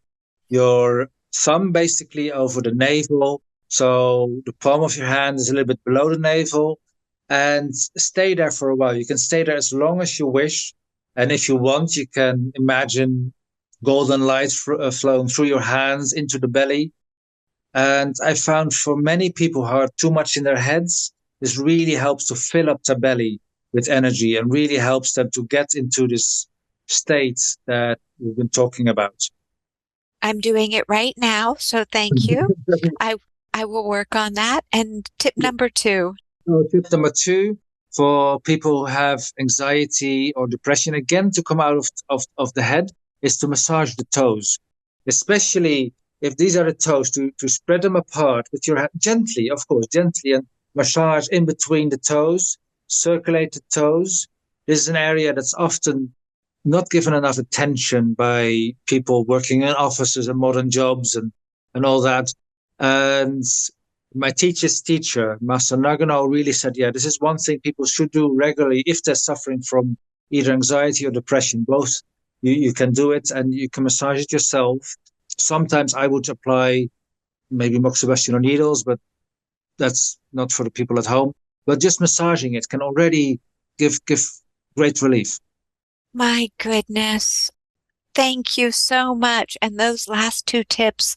your thumb basically over the navel. So the palm of your hand is a little bit below the navel, and stay there for a while. You can stay there as long as you wish. And if you want, you can imagine golden light flowing through your hands into the belly. And I found for many people who are too much in their heads, this really helps to fill up their belly with energy and really helps them to get into this state that we've been talking about. I'm doing it right now, so thank you. I will work on that. And tip number 2. Tip number 2, for people who have anxiety or depression, again, to come out of the head, is to massage the toes, especially if these are the toes, to spread them apart with your hand, gently, of course, gently, and massage in between the toes, circulate the toes. This is an area that's often not given enough attention by people working in offices and modern jobs and all that. And my teacher's teacher, Master Nagano, really said, yeah, this is one thing people should do regularly if they're suffering from either anxiety or depression. Both, you can do it and you can massage it yourself. Sometimes I would apply maybe moxibustion or needles, but that's not for the people at home. But just massaging it can already give great relief. My goodness. Thank you so much. And those last 2 tips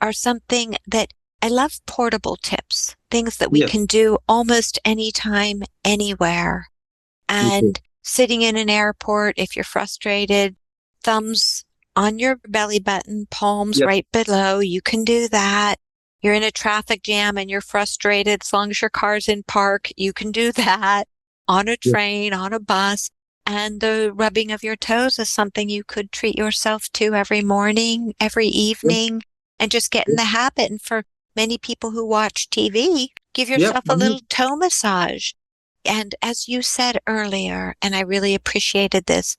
are something that I love, portable tips, things that we can do almost anytime, anywhere. And sitting in an airport, if you're frustrated, thumbs on your belly button, palms right below, you can do that. You're in a traffic jam and you're frustrated, as long as your car's in park, you can do that. On a train, on a bus. And the rubbing of your toes is something you could treat yourself to every morning, every evening, and just get in the habit. And for many people who watch TV, give yourself a little toe massage. And as you said earlier, and I really appreciated this,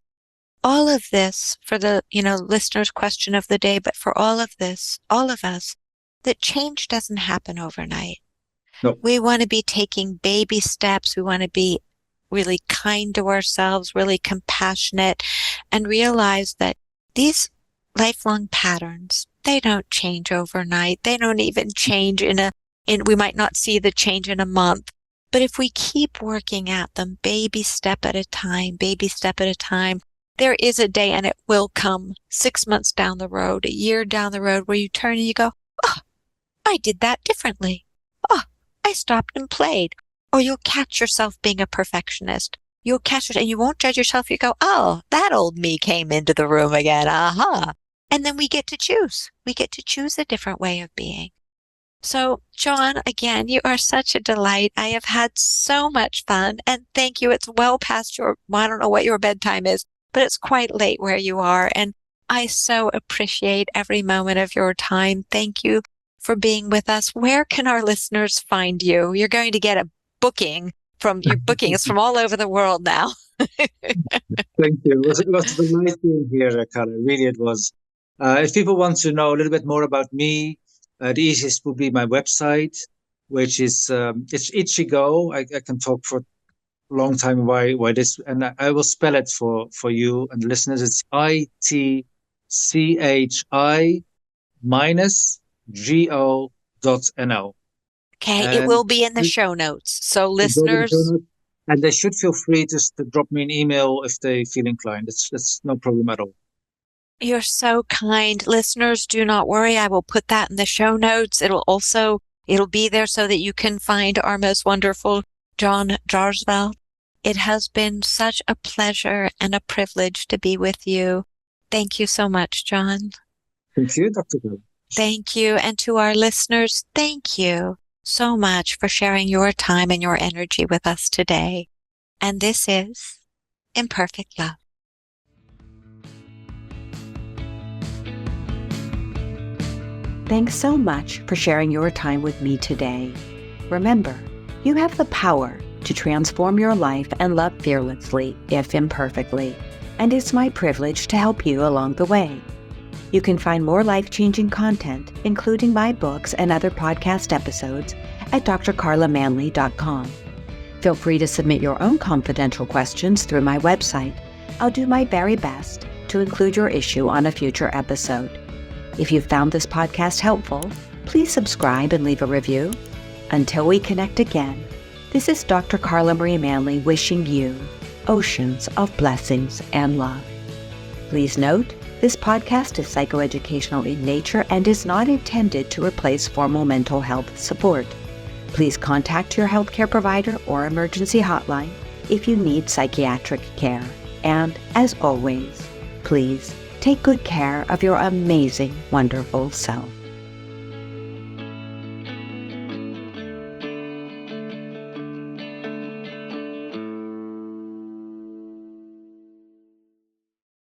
all of this for the, listener's question of the day, but for all of this, all of us, that change doesn't happen overnight. No. We want to be taking baby steps. We want to be really kind to ourselves, really compassionate, and realize that these lifelong patterns, they don't change overnight. They don't even change we might not see the change in a month. But if we keep working at them, baby step at a time, there is a day, and it will come 6 months down the road, a year down the road, where you turn and you go, oh, I did that differently. Oh, I stopped and played. Or you'll catch yourself being a perfectionist. You'll catch it and you won't judge yourself. You go, oh, that old me came into the room again. Aha. And then we get to choose. We get to choose a different way of being. So, John, again, you are such a delight. I have had so much fun. And thank you. It's well past I don't know what your bedtime is, but it's quite late where you are. And I so appreciate every moment of your time. Thank you for being with us. Where can our listeners find you? You're going to get a booking from your bookings from all over the world now. Thank you. It was a nice being here, Carla. Really, it was. If people want to know a little bit more about me, the easiest would be my website, which is it's Ichigo. I can talk for a long time why this, and I will spell it for you and listeners. It's ITCHI minus GO.NL. Okay, it And will be in the show notes. So it will be the show listeners, notes. And they should feel free just to drop me an email if they feel inclined. That's no problem at all. you're so kind. Listeners, do not worry. I will put that in the show notes. It'll be there so that you can find our most wonderful John Jaarsveld. It has been such a pleasure and a privilege to be with you. Thank you so much, John. Thank you, Dr. Gill. Thank you. And to our listeners, thank you so much for sharing your time and your energy with us today. And this is Imperfect Love. Thanks so much for sharing your time with me today. Remember, you have the power to transform your life and love fearlessly, if imperfectly, and it's my privilege to help you along the way. You can find more life-changing content, including my books and other podcast episodes, at drcarlamanly.com. Feel free to submit your own confidential questions through my website. I'll do my very best to include your issue on a future episode. If you found this podcast helpful, please subscribe and leave a review. Until we connect again, this is Dr. Carla Manly wishing you oceans of blessings and love. Please note, this podcast is psychoeducational in nature and is not intended to replace formal mental health support. Please contact your healthcare provider or emergency hotline if you need psychiatric care. And as always, please take good care of your amazing, wonderful self.